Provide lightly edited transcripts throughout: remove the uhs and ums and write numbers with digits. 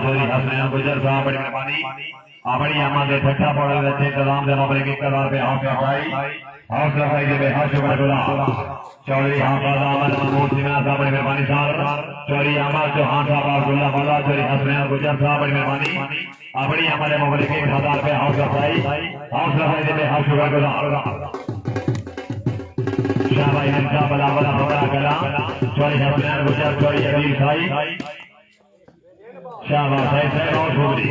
हसनैन गुजर साहब बड़ी मेहरबानी अपनी अमा के ठट्ठा पड़े अच्छे इंतजाम से मौके की करवा पे हौसला भाई दे हाशिम गुलाम चौधरी हाफिज अहमद महमूद सिन्हा साहब बड़ी मेहरबानी साहब चौधरी अहमद चौहान साहब अब्दुल्ला वाला चौधरी हसनैन गुजर साहब बड़ी मेहरबानी अपनी अमा के मौके की 1000 रुपए हौसला भाई दे हाशिम गुलाम शाबाश हमजा बला बला हमारा कला चौधरी हसनैन गुजर चौधरी अमीर भाई शाबाश भाई साहब और छोड़ी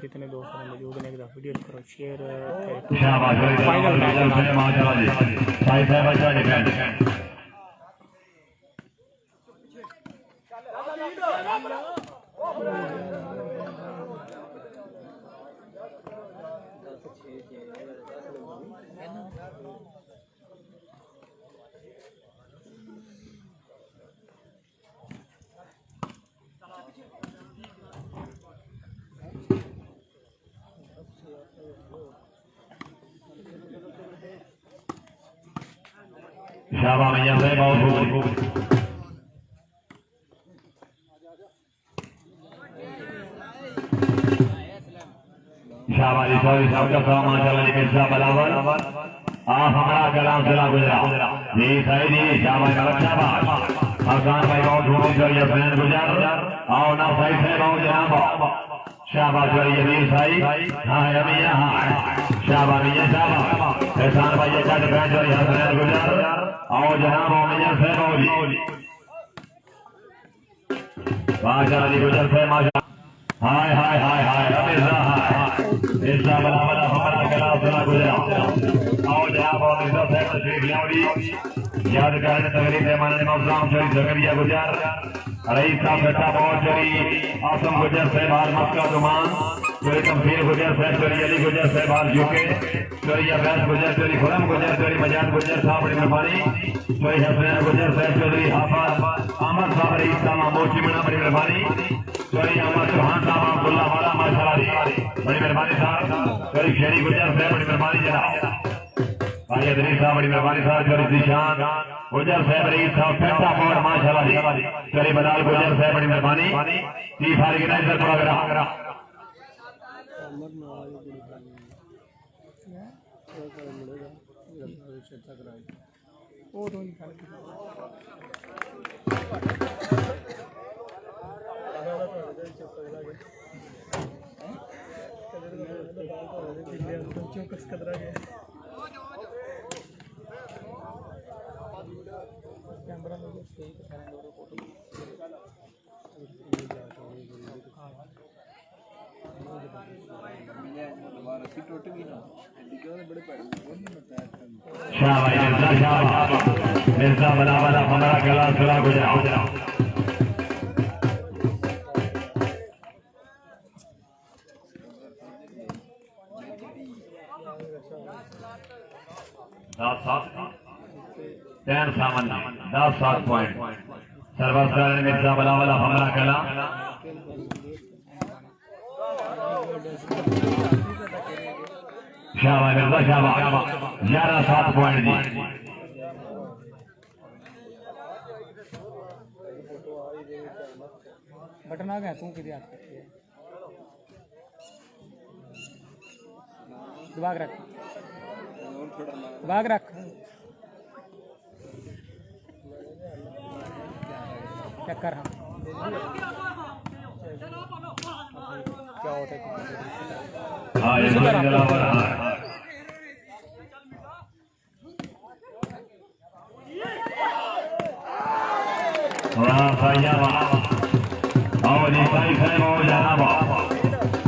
जितने दोस्त मौजूद हैं वीडियो करो शेयर शाबाश भैया से बहुत खूब शाबाश सॉरी साहब का माशाल्लाह जी मिर्जा बलावल आप हमारा कलाम चला गुजरा जी सही जी शाबाश शाबाश हसन भाई बहुत खूब चलिए फैन गुजर आओ ना सही से बहुत जनाब शाबाश चलिए अमीर भाई हां अमिया हां शाबाश भैया शाबाश एहसान भाई ये काट फैन चलिए हसन गुजर आओ जनाब अमिया से मौली माशाल्लाह जी गुजर से माशाल्लाह हाय हाय हाय हाय अमिजा हाय ऐसा बड़ा बड़ा हमारा गला सुना गुजरा आओ जनाब अमिजा से तशरीफ लाओ याद करें तगरी पैमाने में मौसम चोरी जगरिया गुजर रईस साहब बेटा बहुत चोरी आसम गुजर से बाहर मक्का दुमान चोरी तमफीर गुजर से चोरी अली गुजर से बाहर झुके चोरी अवैस गुजर चोरी खुरम गुजर चोरी मजाद गुजर साहब बड़ी मेहरबानी चोरी हसनैन गुजर से चौधरी हाफिज अहमद साहब रईस साहब महमूद चिमना बड़ी मेहरबानी चोरी अहमद चौहान साहब अब्दुल्ला वाला माशाल्लाह बड़ी मेहरबानी साहब चोरी शेरी गुजर से बड़ी मेहरबानी जनाब भाई अदरीस साहब बड़ी मेहरबानी साहब चोरी दिशान गुजर साहब रईस साहब फैटा बोर्ड माशाल्लाह चोरी बलाल गुजर साहब बड़ी मेहरबानी टी फारिग नाइजर प्रोग्राम मिर्जा बना बना हमारा गला सुना गुजरा टेन सामान 10-7 पॉइंट सर्वस्तर मिर्जा बला वाला हमारा गला शाबाश मिर्जा शाबाश 11-7 पॉइंट जी बटन आ गया तू किधर आ सकती है दिमाग रख चक्कर हम क्या होता है हाँ ये जलावर वाह भैया वाह आओ जी साई साहब हो जाना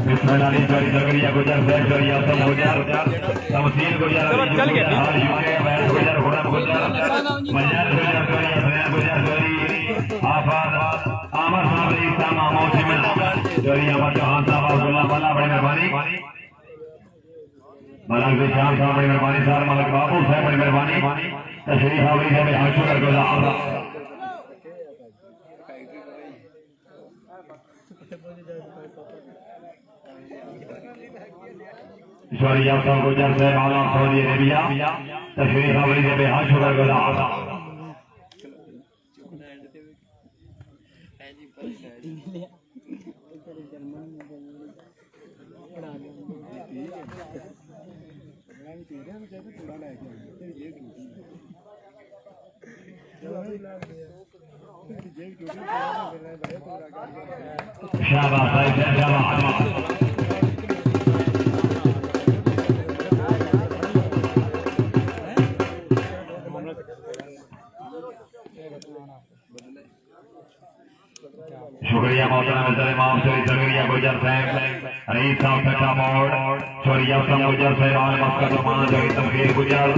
बिस्मिल्लाह चोरी जगरिया गुजर बैठ चोरिया सब गुजर तमसील गुजर चल गया हां यूके बैठ गुजर घोड़ा गुजर मजार गुजर चोरिया बयान गुजर चोरी आफाद आमर साहब इस्लाम मौसी में चोरिया मत हां साहब अब्दुल्ला वाला बड़ी मेहरबानी मलक जी शाम साहब बड़ी मेहरबानी सर मलक बाबू साहब बड़ी मेहरबानी तशरीफ आवरी है हां शुक्र गुजार चोरिया सब गुजर से मालूम सऊदी अरेबिया तशरीफ आवरी है हां शुक्र गुजार शाबाश शाबाश शुक्रिया मोहतरम इमाम चोरी जगरिया गुजर साहब रईस साहब ठट्टा मोड़ चोरिया सब गुजर साहब आल मस्कत मान जगी तमकीर गुजर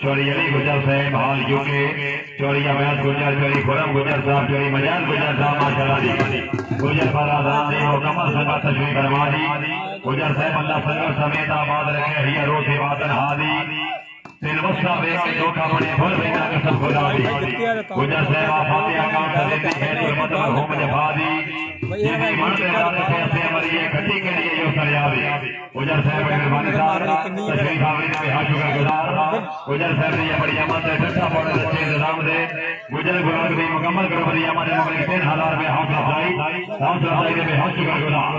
चोरी अली गुजर साहब हाल यूके चोरिया मैथ गुजर चोरी खुरम गुजर साहब चोरी मजाज गुजर साहब माशाल्लाह जी गुजर पर आजाद दी मुकम्मल संगत तशरीफ फरमा दी गुजर साहब अल्लाह संगत समेत आबाद रखे हिया रोज़ वातन हादी दिल वसा बेके धोखा बने भूल बिना कसम खुदा दी गुजर साहब फातिहा का सलेती है तो मत मरहूम जफादी ये मर्द रात से से मरिए खटी के लिए यो सरियावी गुजर साहब मेहरबानी साहब तशरीफ आवरी ने हां शुक्र गुजार गुजर साहब ने बड़ी अमत से ठट्ठा पड़े अच्छे इंतजाम दे गुजर गुलाब की मुकम्मल कर बड़ी अमत ने मगर 3000 में हौसला अफजाई ने हां शुक्र गुजार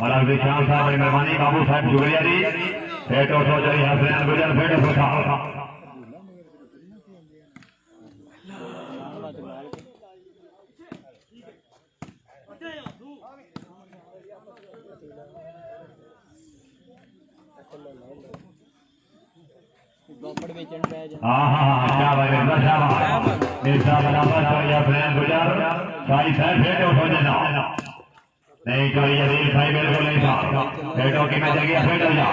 मलक जी शाम साहब बड़ी मेहरबानी बाबू साहब शुक्रिया जी फेटो चौधरी हसनैन गुजर फेटो सोचा हाँ शाबाश शाबाश मिर्जा बराबर चोरिया फ्रेंड गुजर साई साहब फेटो सोचना नहीं चोरिया दिल भाई बिल्कुल नहीं था फेटो की मैं जगह फेटो जा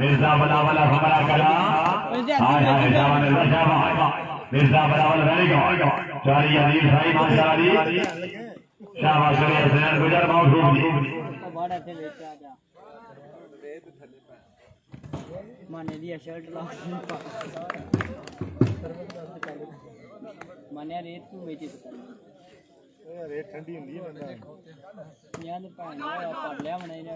मिर्जा बराबर हमारा कला हाय हाय शाबाश मिर्जा बराबर वेरी गुड चोरिया दिल भाई माशाल्लाह जी शाबाश चोरिया फ्रेंड गुजर बहुत खूब जी माने दिया शर्ट ला माने रेत तू बेची रेत ठंडी हुंदी है बंदा याद पानी पड़ लिया मने ने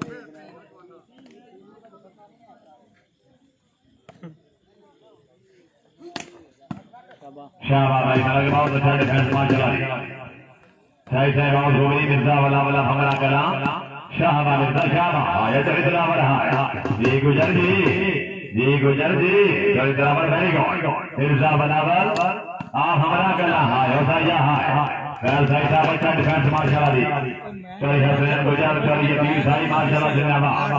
शाबाश भाई मलक बहुत अच्छा डिफेंस माशाल्लाह सही सही बहुत गोली मिर्जा वाला भंगड़ा करा शाहबाज मिर्जा शाबाश आया चरित्रावर हां जी गुजर जी चरित्रावर वेरी गुड मिर्जा बराबर आप हमारा कला हां होसाया हां खैर सही साहब अच्छा डिफेंस माशाल्लाह जी चोरी हसनैन गुजर चोरी ये तीर सारी माशाल्लाह जिंदाबाद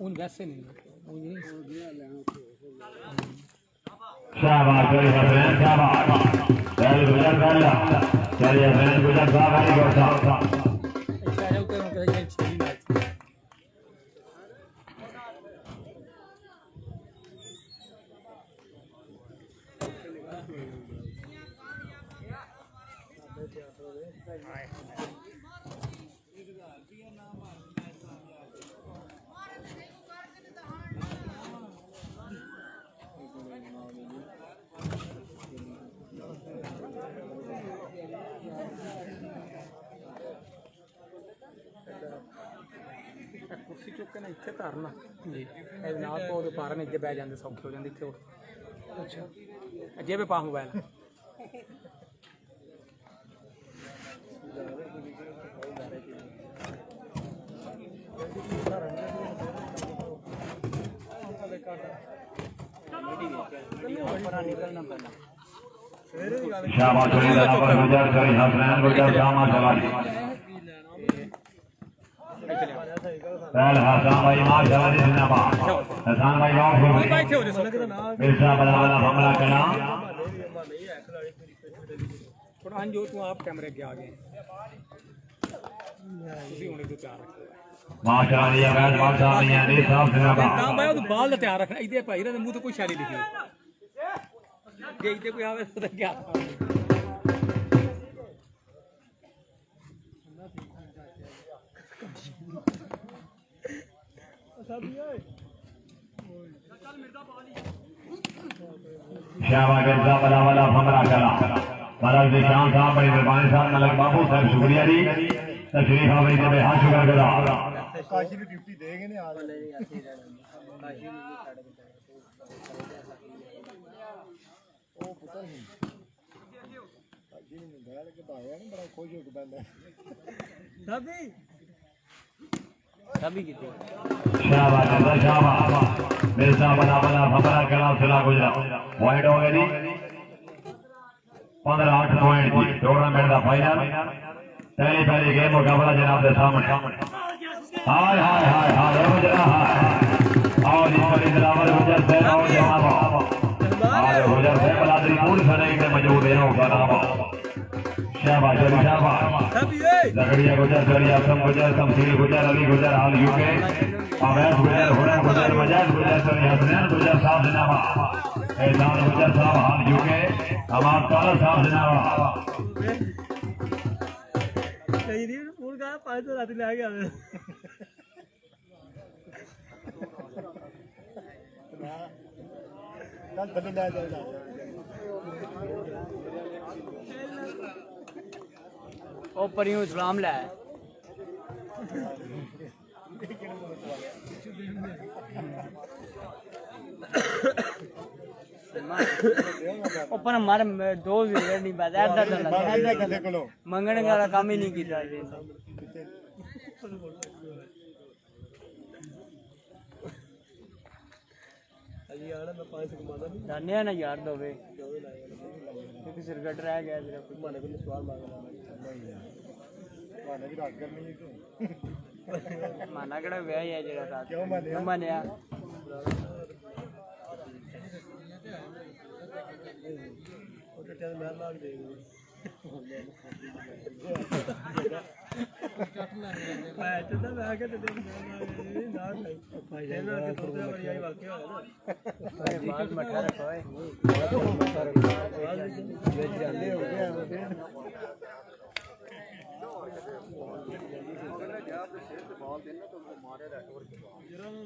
उन वैसे नहीं शाबाश चोरी हसनैन शाबाश पहले गुजर कर ला चोरी हसनैन गुजर साहब वेरी गुड साहब कुर्सी चुक के ना इतने धरना जी नाल तो पा रहे ने अगे बह जाते सौखे हो जाते इतने जेब में पा मोबाइल शाबाश गुजर करी हसनैन गुजर जामा चलाली पहल हसन भाई माशाल्लाह जिंदाबाद हसन भाई बहुत खूब मिर्जा बड़ा बड़ा हमला करना थोड़ा अंजो तू आप कैमरे के आगे ਤੁਸੀਂ ਹੁਣੇ ਤੋਂ ਤਿਆਰ ਰੱਖੋ माशाल्लाह ये मैच माशाल्लाह नहीं है नहीं साहब जिंदाबाद ਤਾਂ ਬਾਈ ਉਹ ਬਾਲ ਦਾ ਤਿਆਰ ਰੱਖਣਾ ਇਹਦੇ ਭਾਈ ਦੇ ਮੂੰਹ ਤੇ ਕੋਈ ਸ਼ਾਇਰੀ ਲਿਖੀ ਜੇ ਇੱਥੇ ਕੋਈ ਆਵੇ ਤਾਂ ਕੀ शाबाश मिर्जा बड़ा बड़ा हमला करना मलक निशान साहब बड़ी मेहरबानी साहब मलक बाबू साहब शुक्रिया जी तशरीफ आवरी दे बेहद शुक्रगुजार काशी की ड्यूटी देंगे ने आज ਉਹ ਪੁੱਤਰ ਹੀ ਜਿਹਨੂੰ ਗਾਲ ਕੇ ਭਾਇਆ ਨਾ ਬੜਾ ਖੁਸ਼ ਹੋ ਕੇ ਬੰਦਾ सभी कितने शाबाश शाबाश मिर्जा बड़ा बड़ा हमला करना सिला गुजरा पॉइंट हो गए जी 15-8 पॉइंट जी टूर्नामेंट का फाइनल पहली गेम मुकाबला जनाब के सामने हाय हाय हाय हाय गुजरा आओ जी बड़ी दिलावर गुजर से आओ जनाब आज गुजर से बलादरी पूरी सनई में मौजूद है उनका नाम शाबाश शाबाश लकड़िया गुजर जरिया सम गुजर तमसील गुजर अली गुजर हाल यूके अवैध गुजर हुनर गुजर मजाज गुजर सरी हसनैन गुजर साहब जनाब एहसान गुजर साहब हाल यूके अमाद काला साहब जनाब कहीं नहीं पूर का 500 रात ले आ गया कल थले ले जाएगा ओ परियों इस्लाम ला ऊपर हमारे दो वीडियो नहीं बात ऐसा चला मंगने का काम ही नहीं किया जाने ना यार दो वे सिरकट रह गया माने को सवाल मांगना माने की रात करनी है माना कड़ा व्याह है जेड़ा रात क्यों माने मानया ਉਹ ਤੇ ਚੱਲ ਮੈਂ ਲਾਗ ਦੇ ਮੈਂ ਚੰਦਾ ਮੈਂ ਆ ਕੇ ਤੇ ਨਾ ਨਹੀਂ ਭਾਈ ਇਹਨਾਂ ਦੇ ਤੋਂ ਬੜੀ ਆਈ ਵਾਕਿਆ ਹੋਇਆ ਨਾ बात मठा रखो है ये जाने हो गया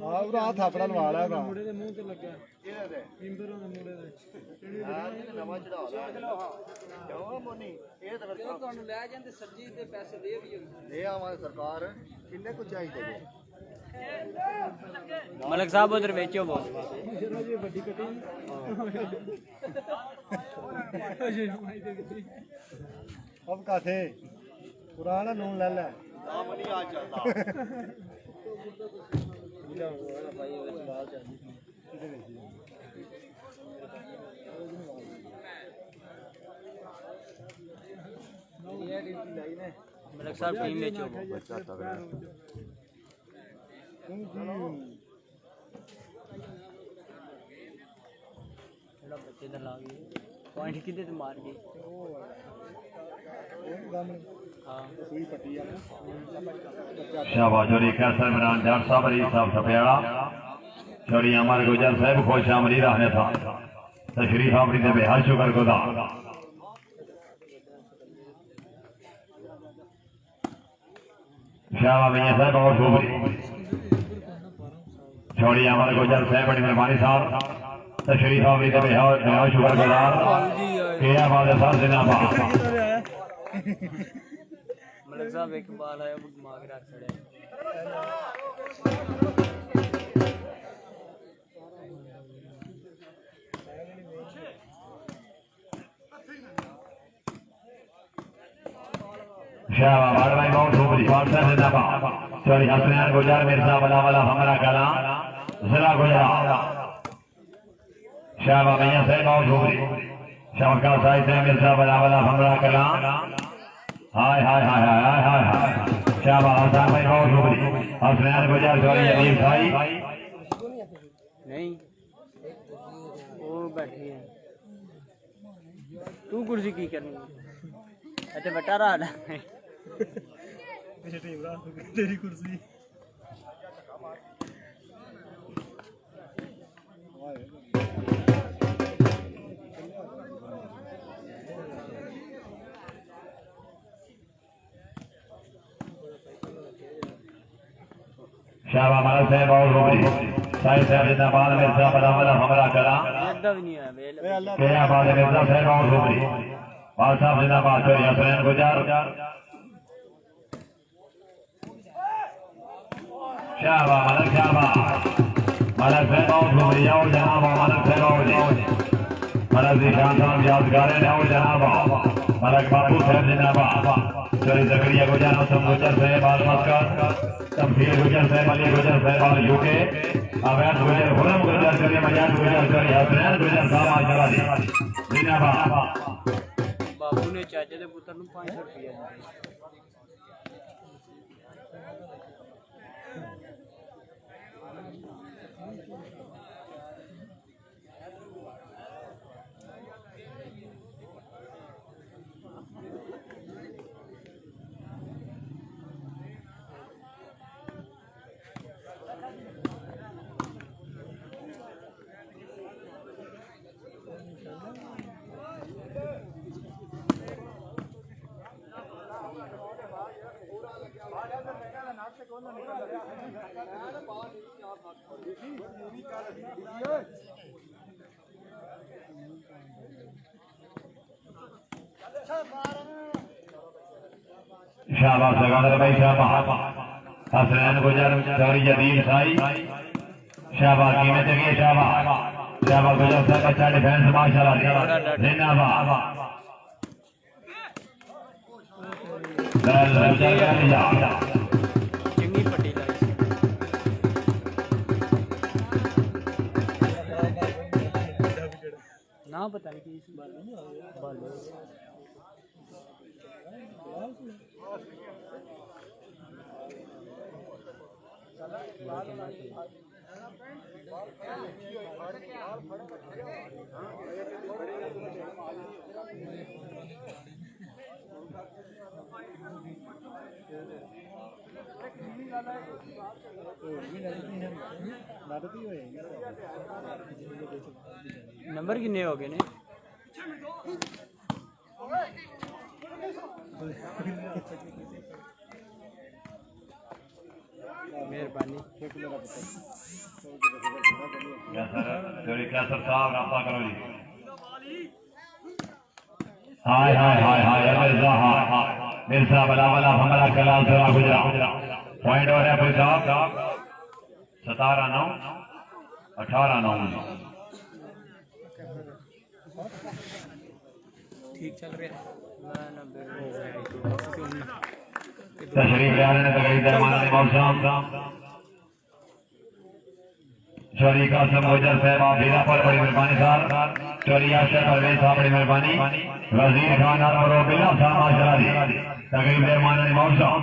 ਆ ਉਹ ਹੱਥ ਆਪਣਾ ਲਵਾ ਲਿਆ ਦਾ ਮੁੰਡੇ ਦੇ ਮੂੰਹ ਤੇ ਲੱਗਿਆ ਕਿਹਦੇ ਤੇ ਇੰਬਰੋਂ ਦੇ ਮੁੰਡੇ ਦੇ ਯਾਰ ਨਵਾਂ ਚੜਾ ਲਿਆ ਕਿਉਂ ਮੋਨੀ ਇਹ ਤਾਂ ਫਿਰ ਤੁਹਾਨੂੰ ਲੈ ਜਾਂਦੇ ਸਬਜ਼ੀ ਦੇ ਪੈਸੇ ਦੇ ਵੀ ਦੇ ਆਵਾਂ ਸਰਕਾਰ ਕਿੰਨੇ ਕੁ ਚਾਹੀਦੇ ਨੇ मलिक साहब उधर बेचो वो ਵੱਡੀ ਕਟੀ अब का थे पुराना नून ले ले नाम नहीं आज चलता मलिक साहब टीम बेचो बच्चे इधर ला गए पॉइंट कितने तो मार गए शाबाश जोरी कैसर इमरान जाट साहब अली साहब सफेड़ा जोरी अमर गुजर साहब खुश आमदी रहने था तशरीफ आवरी दे बेहद शुक्रगुजार शाबाश भैया साहब बहुत खूब छोड़ी अमर गुजर साहब बड़ी मेहरबानी साहब तशरीफ आवरी दे बेहद शुक्रगुजार केया वाले साहब जिंदाबाद मलिक साहब एक बाल आया वो घुमा के रख छड़े शाबाश बार भाई बहुत खूब वापस जिंदाबाद सॉरी हसनैन गुजर मिर्जा वाला वाला हमारा कला जिला गुजरात शाबाश भैया से बहुत खूब शमका साई से मिर्जा वाला वाला हमारा कला हाय हाय हाय हाय हाय हाय शाबाश हसन भाई बहुत खूब हसनैन गुजर सॉरी अमीर भाई नहीं वो बैठी है तू कुर्सी की करनी अच्छा बटा रहा ना तेरी कुर्सी शाबाश मालक साहब और रोबरी साहिब साहब जिंदाबाद मिर्जा वाला वाला हमारा कला ज्यादा भी नहीं है बेल क्या बात है मिर्जा साहब और रोबरी बाल साहब जिंदाबाद सॉरी हसनैन गुजर शाबाश मालक साहब और रोबरी और जनाब मालक साहब और मलक निशान साहब यादगार है और जनाब मलक बाबू साहब जिंदाबाद सॉरी जकरिया गुजर और सब गुजर साहब आलमस्कर तमफीर गुजर साहब अली गुजर साहब और यूके अवैध गुजर गुलाम गुजर सॉरी मजाज गुजर सॉरी हसनैन गुजर साहब माशाल्लाह जिंदाबाद बाबू ने चाचे के पुत्र ਨੂੰ 500 रुपया शाबाश सगादर भाई शाबाश हसनैन गुजर सॉरी जदीद साई शाबाश कीमत जगह शाबाश शाबाश गुजर साहब अच्छा डिफेंस माशाल्लाह जिंदाबाद बैल गुजर लिया चिंगी पट्टी ना पता नहीं किस बाल नंबर कितने हो गए ने मेहरबानी साहब रास्ता करो जी हाय हाय हाय हाय मिर्जा हाय मिर्जा वाला वाला हमारा कलाल से गुजरा पॉइंट और है साहब 17-9 18-9 ठीक चल रहा तशरीफ ले आने तकरीब दरमान मौसम चोरी कासम गुजर साहब भीरा पर बड़ी मेहरबानी साहब चोरी आशा परवेज साहब बड़ी मेहरबानी वजीर खान और बिल्ला साहब माशाल्लाह तकरीब दरमान मौसम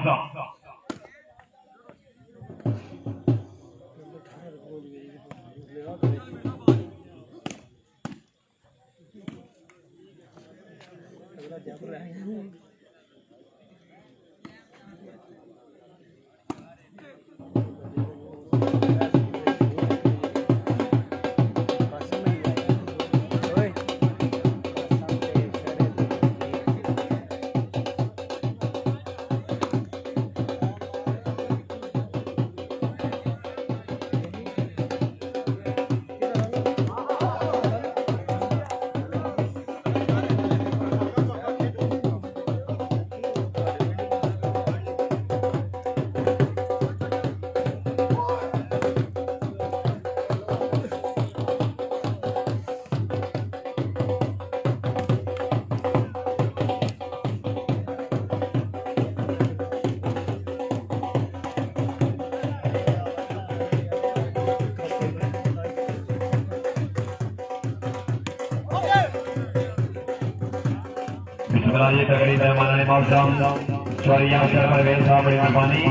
बिस्मिल्लाह तगड़ी पैमाने मौसम चौरिया अक्षर परवेज साहब बड़ी मेहरबानी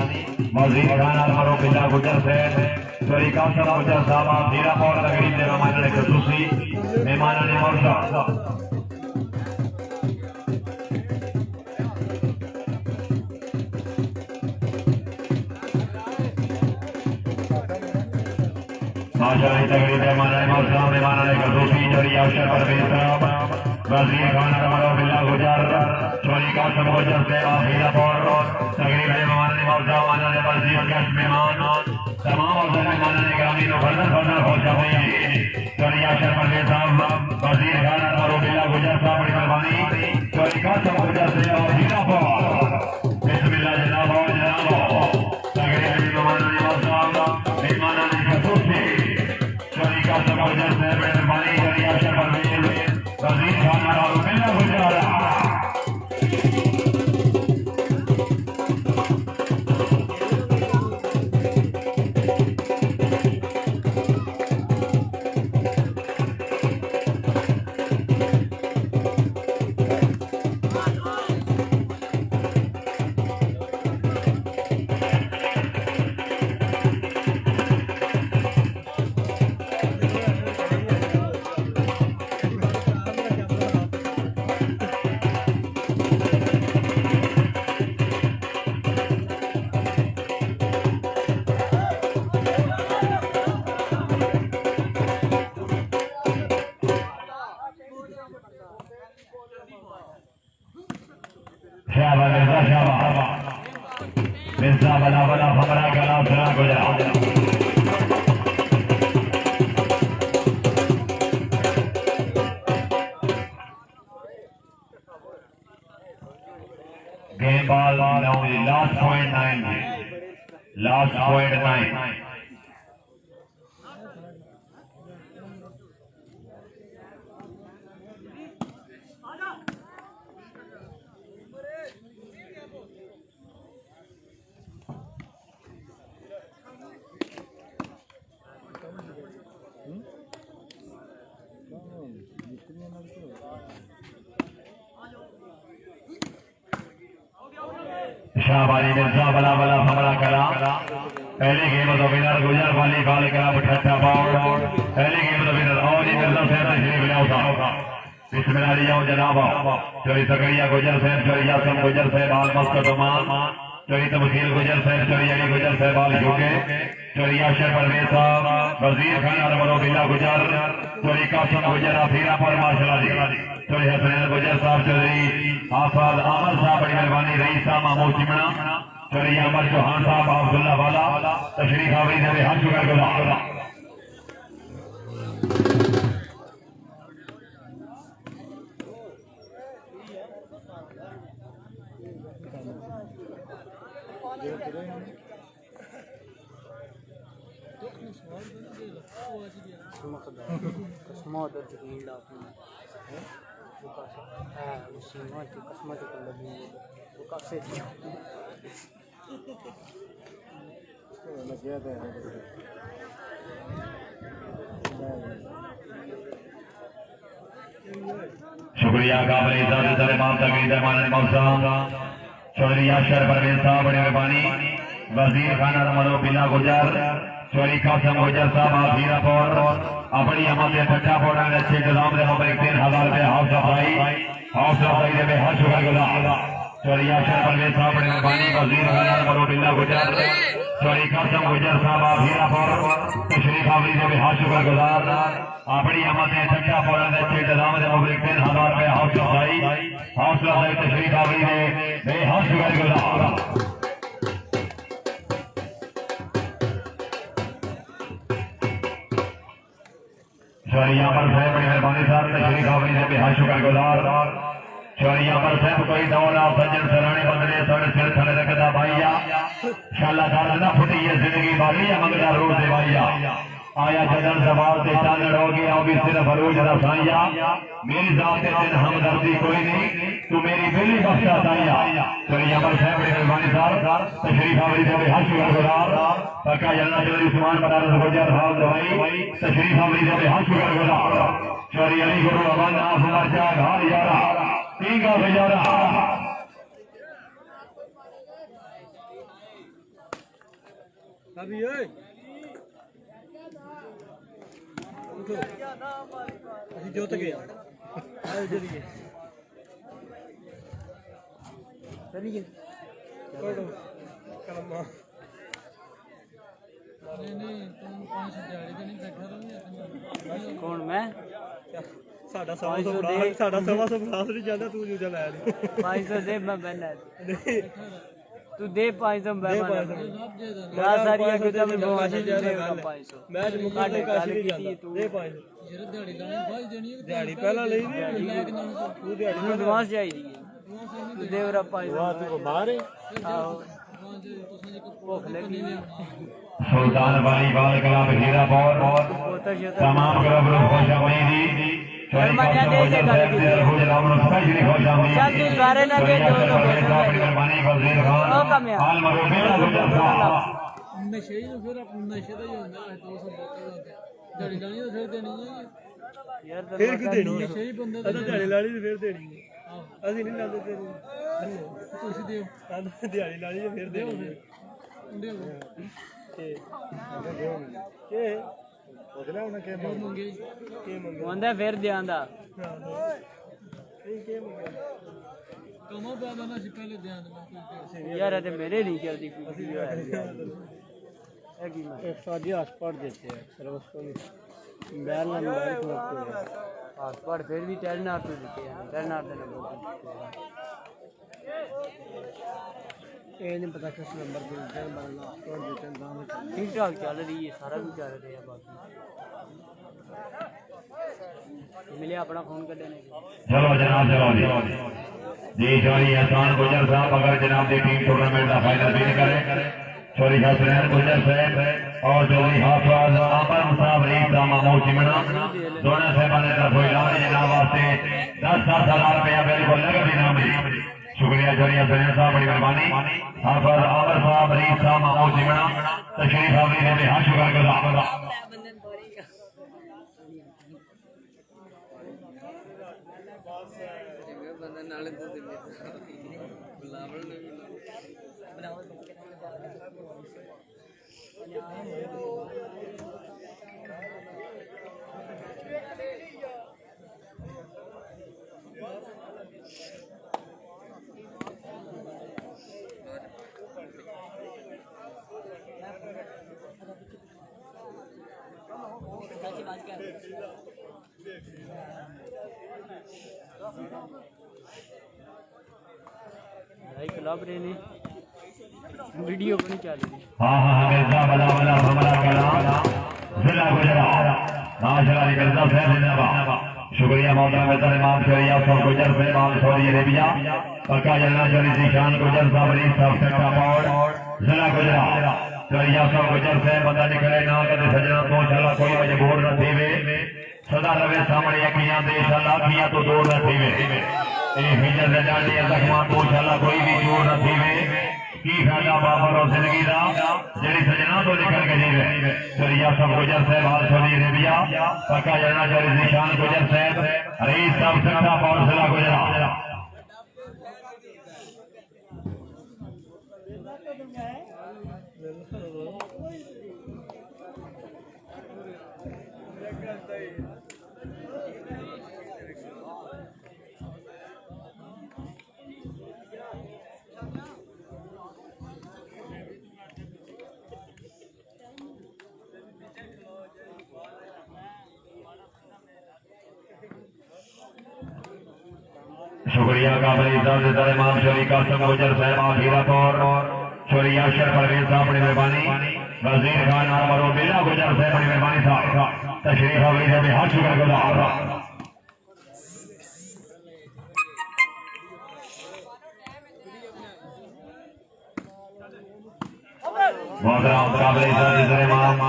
मजीद खान अलमरो बिल्ला गुजर से चौरी कासम गुजर साहब धीरा और तगड़ी पैमाने खसूसी मेहमान ने मौसम माशाअल्लाह तगड़ी पैमाने मौसम मेहमान ने खसूसी चौरिया अक्षर परवेज साहब वजीर खान अलमरो बिल्ला गुजर चौरी कासम गुजर से धीरा और तगड़ी पैमाने मौसम मानने वजीर कैश मेहमान तमाम अफसर मेहमान ने ग्रामीण फर्जन पहुंचा हुई चौरिया अक्षर परवेज साहब वजीर खान अलमरो बिल्ला गुजर साहब बड़ी मेहरबानी चौरी कासम गुजर से धीरा और बिस्मिल्लाह जनाब तगड़ी पैमाने मौसम मेहमान ने खसूसी चौरी कासम गुजर से मेहरबानी चौरिया अक्षर परवेज वजीर खान अलमरो बिल्ला गुजर मिर्जा बना बना हमारा गला सुना गुजरा game ball now the last point 9 शाहबाजी मिर्जा बला बला हमला करा पहले गेम तो विनर गुजर वाली बाल करा बठा बाउंड पहले गेम तो विनर और जी मिर्जा साहब तशरीफ ले आओ बिस्मिल्लाह लिया जनाब चोरी तगड़िया गुजर साहब चोरी यासम गुजर साहब आल मस्कतमान चोरी तमसील गुजर साहब चोरी अली गुजर साहब आल यूके चोरी अशर परवेज साहब वजीर खान अलमरो बिल्ला गुजर चोरी कासम गुजर अफीरा पर माशाअल्लाह चोरी हसनैन गुजर साहब चौधरी आफाद आमर साहब बड़ी मेहरबानी रईस साहब मामू चिमना चोरी अमर चौहान साहब अब्दुल्ला वाला तशरीफ आवरी ने हाथ जुगाड़ गुजार शुक्रिया काबिल इजाजत तमाम तकरीर माननीय मौसम चौधरी अशर परवेज साहब बड़ी मेहरबानी वजीर खान अलमरो बिल्ला गुजर चौधरी कासम गुजर साहब धीरा और अपनी अमल से ठट्ठा फोड़ा अच्छे इंतजाम से हम 3000 रुपए हौसला अफजाई दे बेहद शुक्रगुजार चौधरी अशर परवेज साहब बड़ी मेहरबानी वजीर खान अलमरो बिल्ला गुजर चौधरी कासम गुजर साहब धीरा और तशरीफ आवरी से बेहद शुक्रगुजार अपनी अमल से ठट्ठा फोड़ा अच्छे इंतजाम से हम 3000 रुपए हौसला अफजाई तशरीफ आवरी से बेहद शुक्रगुजार चौरिया पर साहब बड़ी मेहरबानी साहब तशरीफ आवरी से बेहद शुक्रगुजार चौरिया पर साहब कोई दौर आप सज्जन सराने बंदने साढ़े सिर थले रखता भाईया शाला दाल ना फुटी है जिंदगी बाली मंगला रोज दे भाईया आया जदन सवाल से चानड़ हो गया भी सिर्फ रोज रसाइया मेरी जात से दिन हमदर्दी कोई नहीं तू मेरी बेली बख्शा दाइया चौरिया पर साहब बड़ी मेहरबानी साहब तशरीफ आवरी से बेहद शुक्रगुजार पक्का जन्नत चौधरी उस्मान बनारस गुजर हाल दवाई तशरीफ आवरी से बेहद शुक्रगुजार चौधरी अली गुरु अमन आफमर जा घाल यारा ठीक है बेचारा अभी ओए उठो ਅਸੀਂ ਜੁੱਤ ਗਏ ਆ ਚਲੀਏ चलिए पढ़ो कलमा नहीं तुम 500 दिहाड़ी ते नहीं बैठा रहो कौन मैं साडा 100 बड़ा साडा 100 बड़ा नहीं जाता तू जो ले 500 दे मैं बना तू दे 500 मैं बना सारी है कि तुम काशी दे ज्यादा 500 मैं मुकाटे काशी नहीं जाता दे 500 जरा दिहाड़ी लानी भाई देनी है दिहाड़ी पहला ले तू दिहाड़ी एडवांस चाहिए तू दे और 500 तू बाहर है आओ भूख लगी सुल्तान वाली बाल कला बजीरा बहुत तमाम ग्रुप खुश आमदी चल तू सारे ना के जो मेहरबानी वजीर खान हाल मरो बेड़ा गुजर सा नशे ही फिर नशे ਦਾ ਹੀ ਹੁੰਦਾ ਹੈ 200 ਬੋਤਲ ਦਿਹਾੜੀ ਲਾਣੀ ਤਾਂ ਫਿਰ ਦੇਣੀ ਹੈ यार ਫਿਰ ਕਿ ਦੇਣੀ ਹੈ ਨਸ਼ੇ ਹੀ ਬੰਦੇ ਦਾ ਦਿਹਾੜੀ ਲਾਣੀ ਤੇ ਫਿਰ ਦੇਣੀ ਹੈ ਅਸੀਂ ਨਹੀਂ ਲਾਉਂਦੇ ਤੇਰੀ ਤੁਸੀਂ ਦਿਓ ਸਾਨੂੰ ਦਿਹਾੜੀ ਲਾਣੀ ਤੇ ਫਿਰ ਦਿਓ ਦਿਓ ਕੇ ਉਹਦੇ ਉਹਨਾਂ ਕੇ ਮੰਗੇ ਕੀ ਮੰਗੇ ਹੁੰਦਾ ਫਿਰ ਦਿਆਂਦਾ ਇਹ ਕੀ ਮੰਗੇ ਕਮਾ ਬਾਬਾ ਨਾ ਸੀ ਪਹਿਲੇ ਧਿਆਨ ਦੇ यार ते मेरे नहीं चलती कुछ भी है कि मैं एक साथ पासपोर्ट देते हैं सर्विस को बैल ना मोबाइल खरीदते हैं पासपोर्ट फिर भी टेलनार तो देते हैं टेलनार देना बोलते ये नहीं पता किस नंबर पे देते हैं बारना पासपोर्ट देते हैं दाम ठीक ठाक चल रही है सारा कुछ चल रहा है बाकी मिले अपना फोन कर देने चलो जनाब चलो जी चोरी एहसान गुजर साहब अगर जनाब की टीम टूर्नामेंट का फाइनल विन करे चोरी हसनैन गुजर साहब और चोरी हाफिज आमर साहब रीत का मामू चिमना दोनों साहबान ने तरफ इनाम जनाब वास्ते 10,000 रुपया बिल्कुल नगद इनाम है शुक्रिया चोरी हसनैन साहब बड़ी मेहरबानी हाफिज आमर साहब रीत का मामू चिमना तशरीफ आवरी ने बेहद शुक्रगुजार भाई क्लब रे ने वीडियो को नहीं चल रही हाँ मिर्जा बला बला हमला कला जिला गुजरात माशाल्लाह मिर्जा साहब जिंदाबाद शुक्रिया मोहतरम मेहतर इमाम शरिया सब गुजर से इमाम सऊदी अरेबिया पक्का जलना चोरी जीशान गुजर साहब रीत साहब सेक्टर मोड़ जिला गुजरात शरिया सब गुजर से बंदा निकले ना कदे सजना तो इंशाल्लाह कोई मजबूर न थीवे सदा रवे सामने अखियां दे इंशाल्लाह अखियां तो दूर न थीवे ए हिजर दे डांडी जख्मा तो इंशाल्लाह कोई भी दूर न थीवे की फायदा बाबर और जिंदगी दा जेड़ी सजना तो निकल के जीवे शरिया सब गुजर साहब हाल सऊदी अरेबिया पक्का जलना चोरी जीशान गुजर साहब रीत साहब सेक्टर मोड़ जिला गुजरात शुक्रिया काबली साहब से दर इमाम शोरी कासम गुजर साहब हीरापुर शोरी अशर परवेज साहब बड़ी मेहरबानी वजीर खान आमरो बेला गुजर साहब बड़ी मेहरबानी साहब तशरीफ आवरी से बेहद शुक्रगुजार मोहतरम काबली साहब से दर इमाम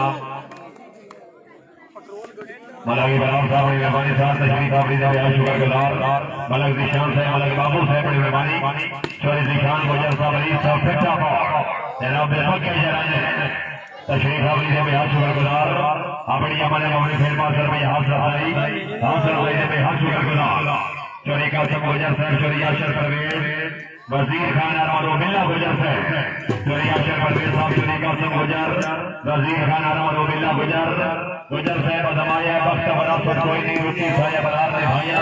मलक इब्राहिम साहब बड़ी मेहरबानी साहब तशरीफ आवरी से बेहद शुक्रगुजार मलक निशान साहब मलक बाबू साहब बड़ी मेहरबानी चोरी निशान गुजर साहब रीत साहब सेक्टर मोड़ जनाब बेहद जराए तशरीफ आवरी से बेहद शुक्रगुजार अपनी अमल मौली फिर मास्टर में हाथ रखाई ने बेहद शुक्रगुजार चोरी कासिम गुजर साहब चोरी अशर परवेज वजीर खान अरमान उबिल्ला गुजर साहब चोरी अशर परवेज साहब चोरी कासिम गुजर वजीर खान अरमान उबिल्ला गुजर गुजर साहब अजमाया वक्त बड़ा पर कोई नहीं रुकी साया बरार ने भाइयां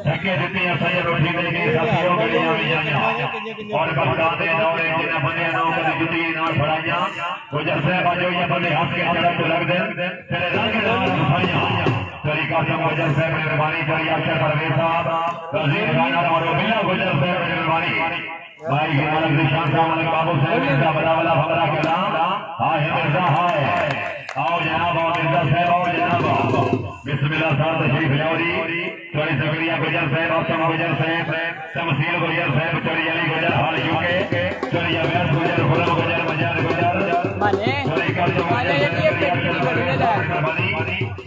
धक्के देते हैं साया रोटी देंगे साथियों के लिए और बता दे दौड़े जिन्हें बने नौ कभी जुटी ना फड़ाइयां गुजर साहब जो ये बने हाथ के तरफ तो लग दे तेरे रंग नाल भाइयां चोरी कासिम गुजर साहब मेहरबानी चोरी अशर परवेज साहब वजीर खान अरमान उबिल्ला गुजर साहब मेहरबानी भाई गिरमल निशान साहब बाबू साहब मिर्जा बड़ा वाला फकरा के नाम हां मिर्जा हाय आओ जनाब और मिर्जा साहब और जनाब बिस्मिल्लाह साहब तशरीफ लाओरी चोरी सकरिया गुजर साहब और गुजर साहब तमसील गुजर साहब चोरी अली गुजर हाल यूके चोरी अवैध गुजर खुरम गुजर मजार गुजर माने चोरी का तो माने ये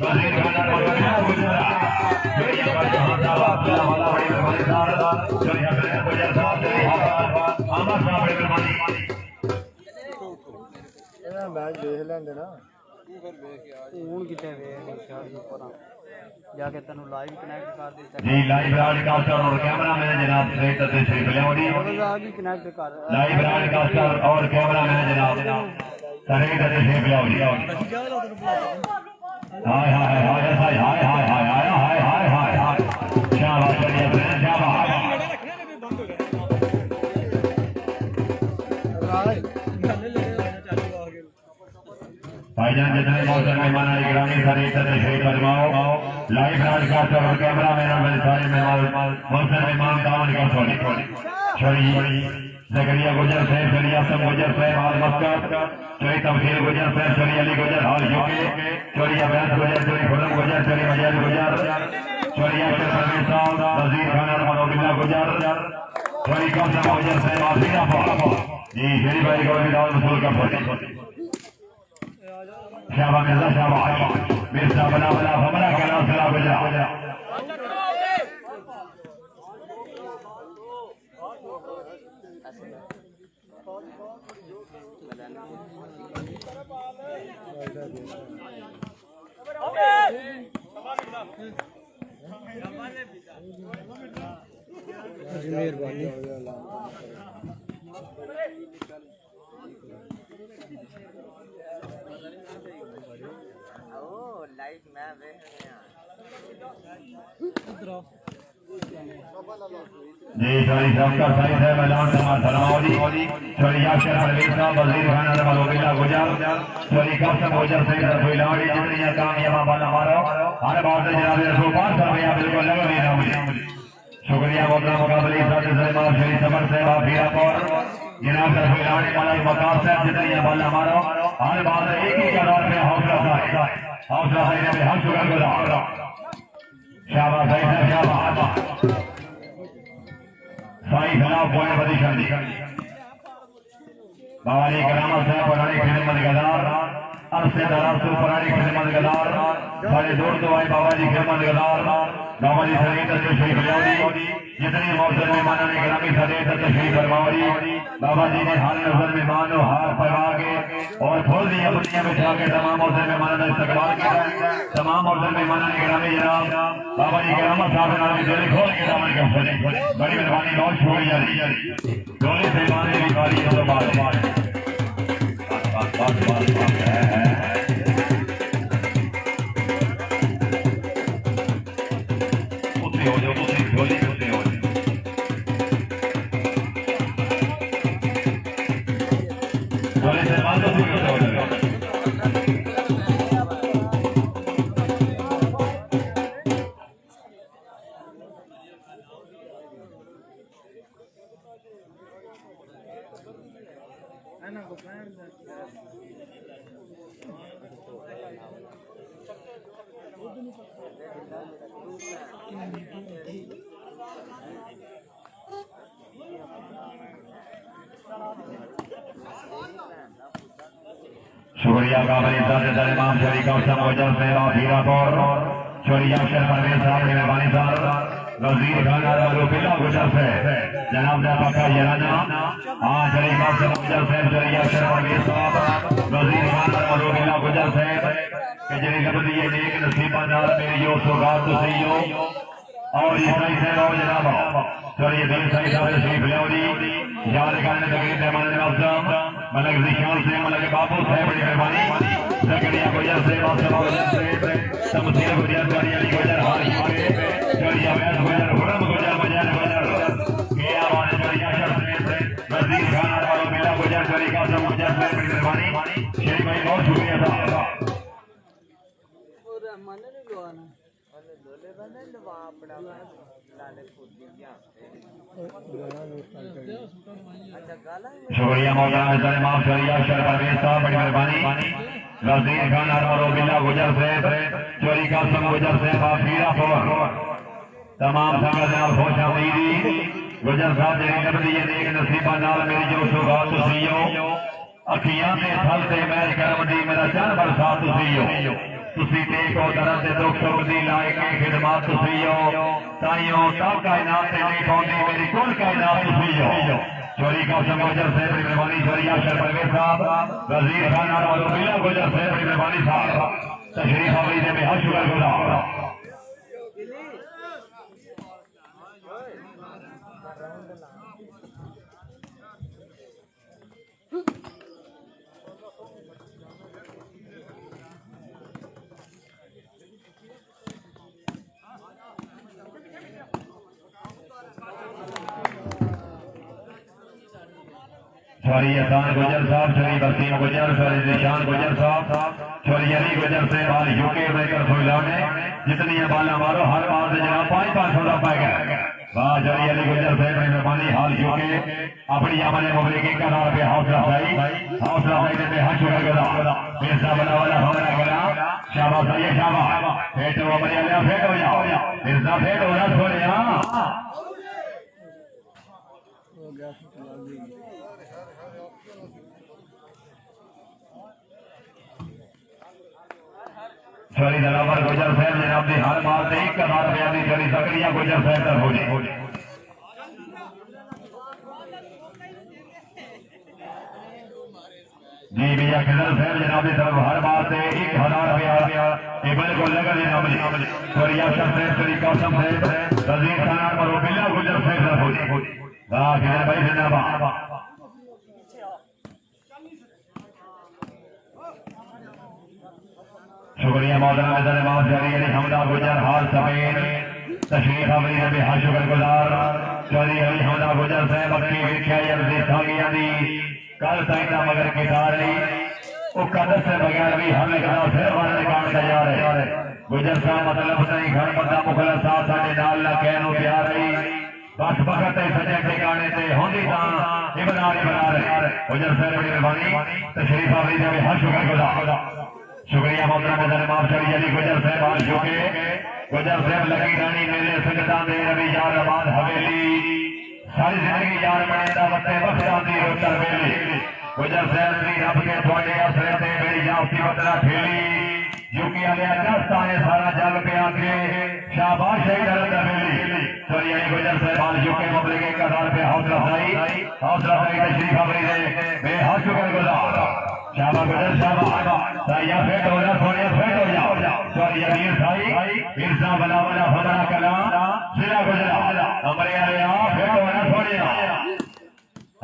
वजीर खान और गुजर चोरी का वाला बड़ी मेहरबानी साहब चोरी अवैध गुजर साहब आमा साहब बड़ी मेहरबानी ਇਹਨਾਂ ਮੈਚ ਦੇਖ ਲੈਂਦੇ ਨਾ ਹੁਣ ਕਿਤੇ ਵੇ ਸ਼ਾਹ ਜੀ ਪਰਾਂ जाके तेनू लाइव कनेक्ट कर देता जी लाइव ब्रॉडकास्टर और कैमरामैन जनाब सैयद तशरीफ लाओरी आगे कनेक्ट कर लाइव ब्रॉडकास्टर और कैमरामैन जनाब सैयद तशरीफ लाओरी हाय हाय हाय हाय हाय हाय हाय हाय हाय हाय हाय शाबाश चलिए फ्रेंड शाबाश भाईजान जितने मौसम मेहमान गिरामी सारे तशरीफ फरमाओ लाइव ब्रॉडकास्टर और कैमरामैन और सारे मेहमान मौसम मेहमान दामन का छोड़ी जकरिया गुजर साहब चोरी आसम गुजर साहब हाल मस्कत चोरी तमसील गुजर साहब चोरी अली गुजर हाल यूके चोरी अवैध गुजर चोरी खुरम गुजर चोरी मजार गुजर चोरी अशर परवेज साहब वजीर खान अरमान उबिल्ला गुजर चोरी कासिम गुजर साहब आसिया जी शेरी भाई को भी दावत वसूल का शाबा मिर्जा शाबाश मिर्जा बना बना हमला कला सला गुजरा मेहरबानी लाइव मैं देख जी चोरी सबका सही है मैदान समाज फरमाओली चोरी अशर परवेज साहब वजीर खान अरमान उबिल्ला गुजर चोरी कासिम गुजर सैयद रसूल लाड़ी जितनी कामयाबा वाला मारो हर बात जनाब रसूल पाक साहब या बिल्कुल लगा नहीं ना शुक्रिया मोहतरम मुकाबले साथ सलमान शरीफ समर साहब हीरापुर जनाब रसूल लाड़ी वाला मकाम साहब जितनी वाला मारो हर बात एक ही कदर पे हौसला है हम शुक्रगुजार शाबाश भाई शाबाश साई खिलाफ पॉइंट बदी कर दी बावाली करामत साहब पुरानी खिदमत गदार अरसे दराज से पुरानी खिदमत गदार सारे दूर तो आए बाबा जी खिदमत गदार बाबा जी सलीत तशरीफ लाओरी जितनी मौसम मेहमान ने ग्रामी सलीत तशरीफ फरमाओरी बाबा जी ने हाल नजर मेहमान और हार फरमा के और फूल दिया बुनिया बिछा के तमाम मौसम मेहमान ने इस्तकबाल किया तमाम मौसम मेहमान ने ग्रामी जनाब बाबा जी करामत साहब नाम दिल खोल के दामन के खोले बड़ी मेहरबानी बहुत शुक्रिया दोनों मेहमान ने बीमारी तो बात हो जाओ झोली होते हो झोली से मान दो शुक्रिया काबली साहब इमाम चोरी कौशल मोजर साहब हीरापुर चोरी अशर परवेज साहब मेहरबानी साहब वजीर खान अरमान गुजर से जनाब पक्का यराना हाँ चोरी कौशल मोजर साहब चोरी अशर परवेज साहब वजीर खान अरमान गुजर साहब कि जिन्हें लभदी है नेक नसीबा नाल मेरी यो सौगात तो सही हो और ये सही से आओ जनाब चलिए दिल सही साहब तशरीफ ले याद करने तकरीब मेहमान नवाज़ मलक जिशान से मलक बाबू साहब बड़ी मेहरबानी जकरिया गुजर से तमसीर गुजर अली गुजर हाल चलिए अवैध गुजर हुरम गुजर मजर गुजर के आवाज चलिए शर्फ से वजीर खान और मेरा गुजर चली कासम गुजर से बड़ी मेहरबानी शेरी भाई बहुत शुक्रिया साहब शुक्रिया मौलाना माफ शरिया शरफीर साहब बड़ी मेहरबानी वजीर खान और बिल्ला गुजर से चोरी कासम गुजर से बाफीरा तमाम संगत जनाब खुश आमदीदी गुजर साहब जी नबी नेक नसीबा नाल मेरी जो सुगात तुसीओ अखियां ते थल ते मैच करम दी मेरा चन बरसात तुसीओ तुसी टेक और दरद दे दुख सुख दी लायक खिदमत तुसीओ ताइयों सब कायनात ते नहीं पहुंची मेरी कुल कायनात तुसीओ चोरी कासम गुजर से बड़ी मेहरबानी चोरी अशर परवेज साहब वजीर खान और बिल्ला गुजर से बड़ी मेहरबानी साहब तशरीफ आवरी दे में हर शुक्रगुजार चौरी एहसान गुजर साहब चौरी वसीम गुजर चौरी निशान गुजर साहब चौरी अली गुजर से बाल यूके मेकर फुलाने जितनी बाला मारो हर बार से जनाब 500 का पै गया वाह चौरी अली गुजर से मेहरबानी हाल यूके अपनी अमल मुबारक के नाम पे हौसला अफजाई ने हर शुक्र गुजार पैसा बना वाला हमारा करा शाबाश भैया शाबाश फेट हो मरिया फेट हो जाओ मिर्जा फेट हो जा छोड़िया चोरी दलावर गुजर साहब जनाब दी हर बात से 1000 रुपया दी चोरी सकरिया गुजर साहब तक हो जाए जी भैया खिजर साहब जनाब दी तरफ हर बात से 1000 रुपया ये बिल्कुल लगा जनाब जी चोरी अशर साहब चोरी कासम साहब वजीर खान और बिल्ला गुजर साहब तक हो जाए वाह खिजर भाई जिंदाबाद शुक्रिया मौलाना नजर माफ जारी हमदा गुजर हाल सफेद तशरीफ आवरी ने हर शुक्र गुजार चौधरी अली हमदा गुजर साहब अक्की वेख्या अर्जी सागियां दी कल ताई दा मगर किसा रही ओ कदर से बगैर भी हमें कदा फिर वाले काम तैयार है गुजर साहब मतलब नहीं घर बंदा मुखला साथ साडे नाल ना कहनो प्यार रही बस वक्त है सजे ठिकाने ते होंदी तां इबरार गुजर साहब बड़ी मेहरबानी तशरीफ आवरी ने हर शुक्र गुजार शुक्रिया मौलाना नजर माफ चली अली गुजर साहब आज झुके गुजर साहब लगी रानी मेरे संगतां दे रवि यार आबाद हवेली सारी जिंदगी यार बनेदा वते बखरा दी रोतर वेली गुजर साहब दी रब के थोड़े असरे ते मेरी याफ्ती वतरा ठेली यूके वाले दस्ता है सारा जग पे आके शाबाश है दरद वेली सॉरी अली गुजर साहब आज यूके मुबलिक 1000 रुपया हौसला अफजाई तशरीफ आवरी दे बेहद शुक्रगुजार शाबाश गुजर शाबाश साया फेट हो जा सोनिया फेट हो जाओ सॉरी अमीर भाई मिर्जा बना वाला हमारा कलाम जिला गुजरा हमारे आ फेट हो जा सोनिया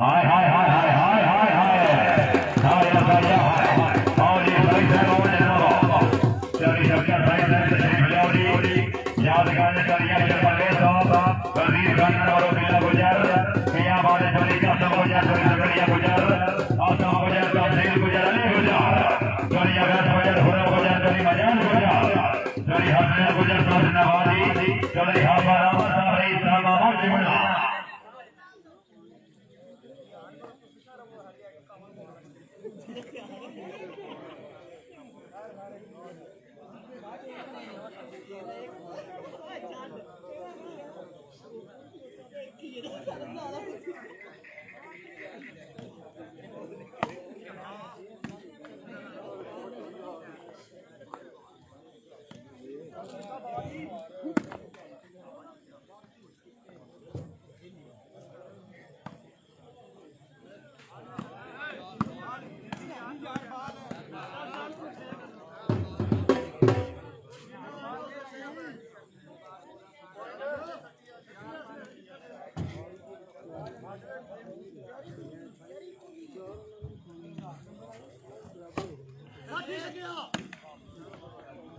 हाय हाय हाय हाय हाय हाय हाय साया साया और ये भाई साहब जनाब चौरी शक्कर भाई साहब तशरीफ लाओ याद करने करिया शर्मा साहब वजीर खान और बिल्ला गुजर किया वाले चौरी का सब गुजर चौरी सकरिया गुजर आसम गुजर तहसील गुजर अली गुजर चौरी अवैध गुजर हुरम गुजर चौरी मजान गुजर चौरी हसन गुजर चौरी नवाजी चौरी हाफा रामा साहब इस्लाम आबाद जिमना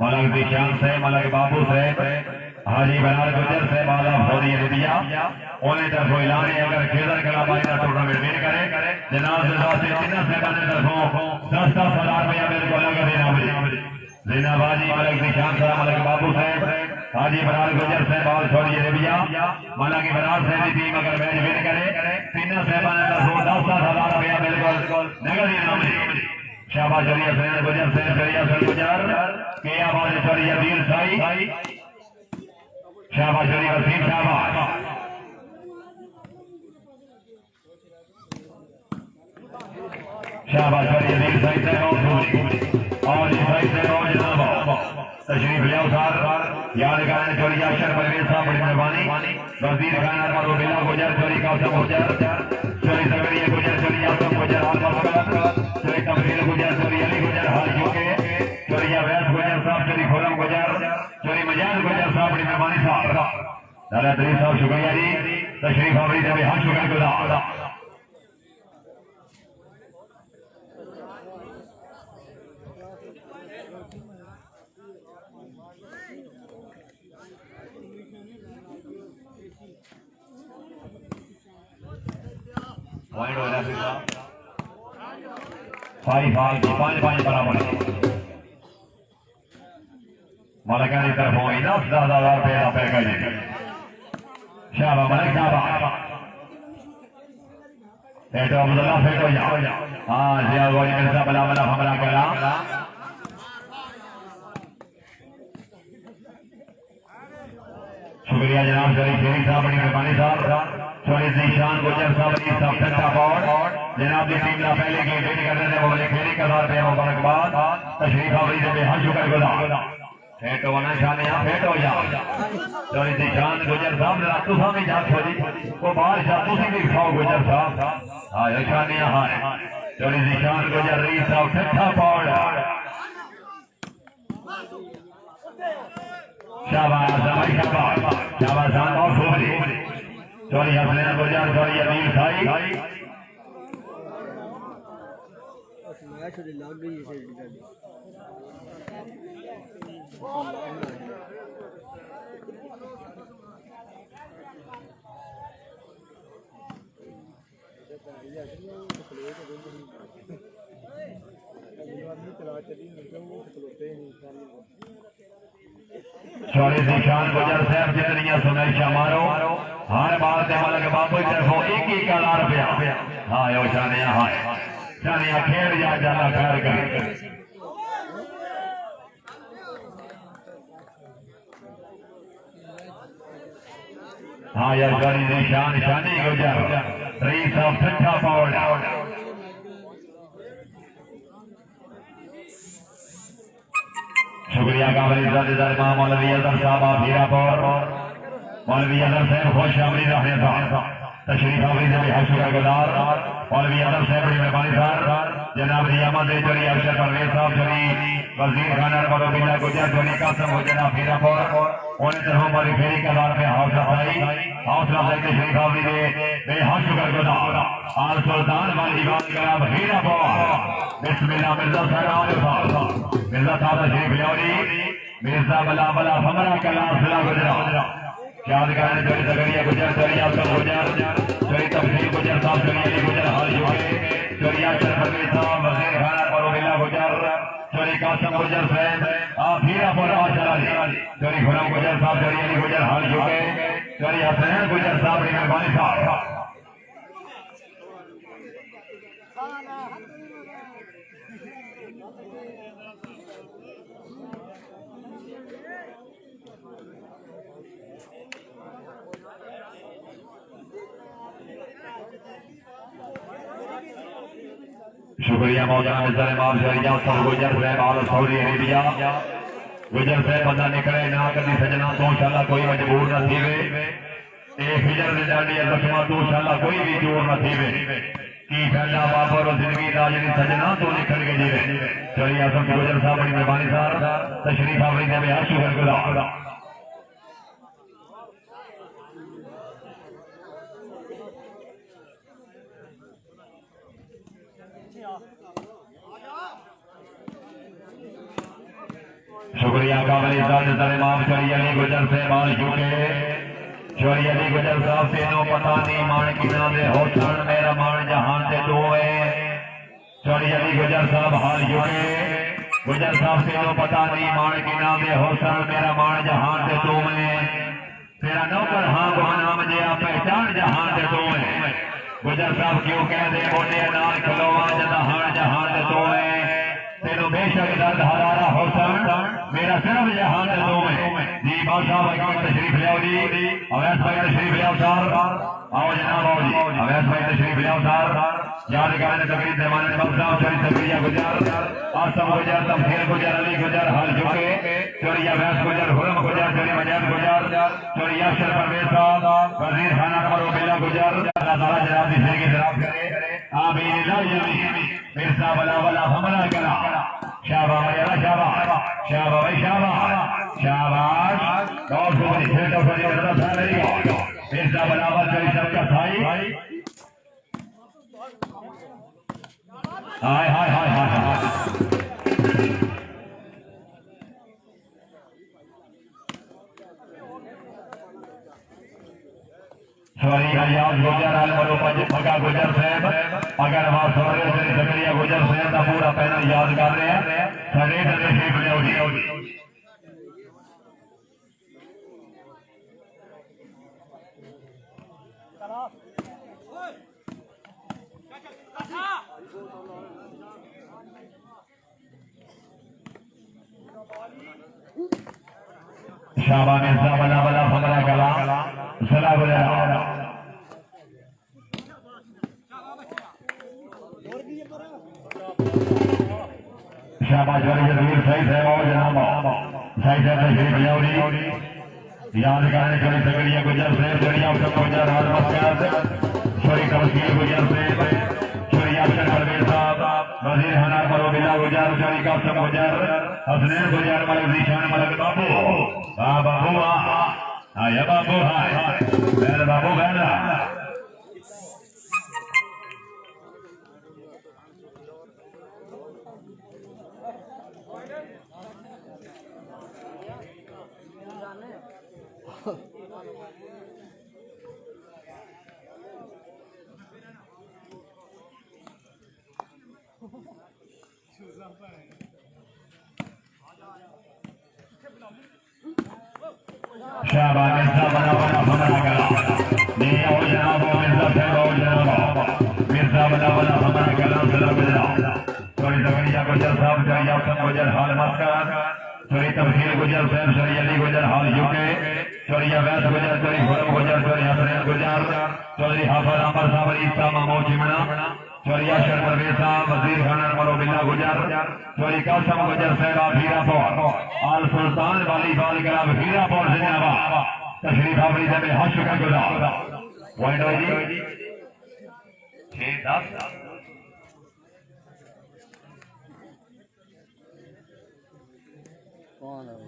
मलक दिशान से मलक बाबू से हाजी बनार गुजर से बाला सऊदी अरेबिया उन्हें तरफों ऐलान है अगर खेदर कलाबाई का टूर्नामेंट विन करे जनाब से तीनों से बने तरफों 10,000 रुपया मेरे को लगा देना जिनाबाजी मलक दिशान से मलक बाबू से हाजी बनार गुजर से बाल सऊदी अरेबिया मलक बनार से टीम अगर मैच विन करे तीनों से बने तरफों 10,000 रुपया मेरे को नगद इनाम शाबाश चलिए सैन गुजर से चलिए सर गुजर के आवाज चलिए वीर साई शाबाश चलिए वसीम शाबाश शाबाश चलिए वीर साई से और इस साई से और जनाब तशरीफ ले सर याद करें चलिए अशर परवेज साहब बड़ी मेहरबानी वजीर खान अरमान बिला गुजर चली कासम गुजर चली सकरिया गुजर चली आसम गुजर हाल चली तफसील गुजर चली अली गुजर हाल चुके चली अवैस गुजर साहब चली खुरम गुजर चली मजाज गुजर साहब बड़ी मेहरबानी साहब दादा दरी साहब शुक्रिया जी तशरीफ आवरी से बेहद शुक्रगुजार पॉइंट हो रहा है 5 बराबर मलका की तरफ 10,000 रुपया पैकेज शाबा मलिक शाबा फेटो अब्दुल्ला फेटो जाओ हाँ जिया गोली मिर्जा बला बला हमला करा शुक्रिया जनाब शरीफ साहब बड़ी मेहरबानी साहब थोड़ी निशान गुजर साहब की सफलता बोर्ड जनाब की टीम ना पहले गेम रेडी कर रहे थे वो खेली का साथ पे मुबारकबाद तशरीफ आवरी से बेहद शुक्रगुजार फेट होना शान यहाँ फेट हो जाओ थोड़ी निशान गुजर साहब जरा तू सामने जा छोड़ी वो बाहर जा तुसी भी खाओ गुजर साहब हाँ शान यहाँ है थोड़ी निशान गुजर रही साहब ठट्ठा बोर्ड शाबाश शाबाश शाबाश और सोहली चौरी हसनैन गुजर चौरी अमीर साई चौरी निशान गुजर साहब जितनी सुनाइशा मारो हर बार से मलक बाबू की तरफ 1,000 रुपया हाँ यो शानिया हाँ शानिया खेल जा जाना घर कर हाँ यार चौरी निशान शानी गुजर रईस साहब ठट्ठा पाउड शुक्रिया काबिल इज्जत मौलवी अजहर साहब हीरापुर मौलवी अजहर साहब खुश आमदी रहने साहब तशरीफ आवरी से बेहद शुक्रगुजार मौलवी अजहर साहब बड़ी मेहरबानी साहब जनाब रियामत चली अफसर परवेज साहब चली वजीर खान अरमान बिला गुजर चली कासम हो जनाब हीरापुर उन्हें तरफों पर फेरी का दार पे हौसला अफजाई तशरीफ आवरी से बेहद शुक्रगुजार आल सुल्तान वाली बात करा हीरापुर बिस्मिल्लाह मिर्जा साहब मिर्जा साहब तशरीफ ले मिर्जा बला बला हमरा कला सला गुजरा याद करने चोरी सकरिया गुजर चोरी आसम गुजर चोरी तफसील गुजर साहब चोरी अली गुजर हाल युगे चोरी अशर परवेज साहब वजीर खाना परोबिला गुजर चोरी कासम गुजर साहब हीरापुर चला चोरी खुरम गुजर साहब चोरी अली गुजर हाल युगे चोरी हसनैन गुजर साहब बड़ी मेहरबानी साहब शुक्रिया मौजूद नजर माफ शरिया सब गुजर साहब आल सऊदी अरेबिया गुजर साहब बंदा निकले ना कभी सजना तो इंशाल्लाह कोई मजबूर न थीवे ए फिजर दे डाली लक्ष्मा तो इंशाल्लाह कोई भी जोर न थीवे की फैला बाबर जिंदगी राजनी सजना तो निकल के जीवे चलिए आसम गुजर साहब बड़ी मेहरबानी साहब तशरीफ आवरी से बेहद शुक्रगुजार शुक्रिया काबली साथ सलेमाम चोरी अली गुजर से बाल झुके चोरी अली गुजर साहब तेनों पता नहीं मान किना दे होठन मेरा मान जहान से दो है चोरी अली गुजर साहब हाल झुके गुजर साहब तेनों पता नहीं मान किना दे होठन मेरा मान जहान से दो में तेरा नौकर हाँ गुमनाम जया पहचान जहान से दो है गुजर साहब क्यों कह दे बोले नाल खलोवा जहान जहान से दो है तेनो बेशक दर्द हरारा होसन मेरा सिर्फ जहान से दो है जी बादशाह भाई तशरीफ ले आओ जी अवैस भाई तशरीफ ले आओ सर आओ जनाब आओ जी अवैस भाई तशरीफ ले आओ सर याद करें तकरीर देवान बादशाह चोरी तकरिया गुजर आसम गुजर तमखीर गुजर अली गुजर हाल झुके चोरी अवैस गुजर हुरम गुजर चोरी मजाद गुजर चोरी अशर परवेज साहब वजीर खाना नंबर बिल्ला गुजर अल्लाह ताला जनाब दी की तरफ करे आमीन ला यमी मिर्जा वाला वाला हमला करा शाबाश मेरा शाबाश शाबाश भाई शाबाश शाबाश दौड़ को बड़ी खेल तो बड़ी करता था मेरी मिर्जा वाला वाला चोरी सबका भाई हाय हाय हाय हाय सॉरी अलियास गुजर आल मरो पंज मगा गुजर साहब अगर आप सवारे से जकरिया गुजर साहब का पूरा पैनल याद कर रहे हैं सड़े दे शेख ले जी शाबा मिर्जा बला बला हमला कला सला गुजरा शाबाश वाली जमीर सही है और जनाब सही से तशरीफ ले आओ याद करें चोरी तगड़िया गुजर से जड़िया गुजर हाल मस्कत चोरी तमसील गुजर से चोरी अफसर परवेज साहब वजीर खाना मरो बिल्ला गुजर चोरी कासम गुजर हसनैन गुजर मलिक जीशान मलिक बाबू बाबू आया बाबू हाय बैल बाबू बैल शाबाश मिर्जा बना बना हमला करा नहीं आओ जनाब मिर्जा साहब आओ जनाब मिर्जा बना बना हमला करा सलाम गुजरा चोरी तगड़िया गुजर साहब चोरी अफसर गुजर हाल मस्कत चोरी तमसील गुजर साहब चोरी अली गुजर हाल यूके चोरी अवैस गुजर चोरी हुरम गुजर चोरी हसनैन गुजर चौधरी हाफिज अमर साहब ईसा मामू चिमना चोरी अशर परवेज साहब वजीर खाना मरो बिल्ला गुजर चोरी कासम गुजर साहब हीरापुर आल सुल्तान वाली बाल करा हीरापुर जिंदाबाद तशरीफ अपनी जगह हज का गुजरा पॉइंट हो जी 6-10 कौन है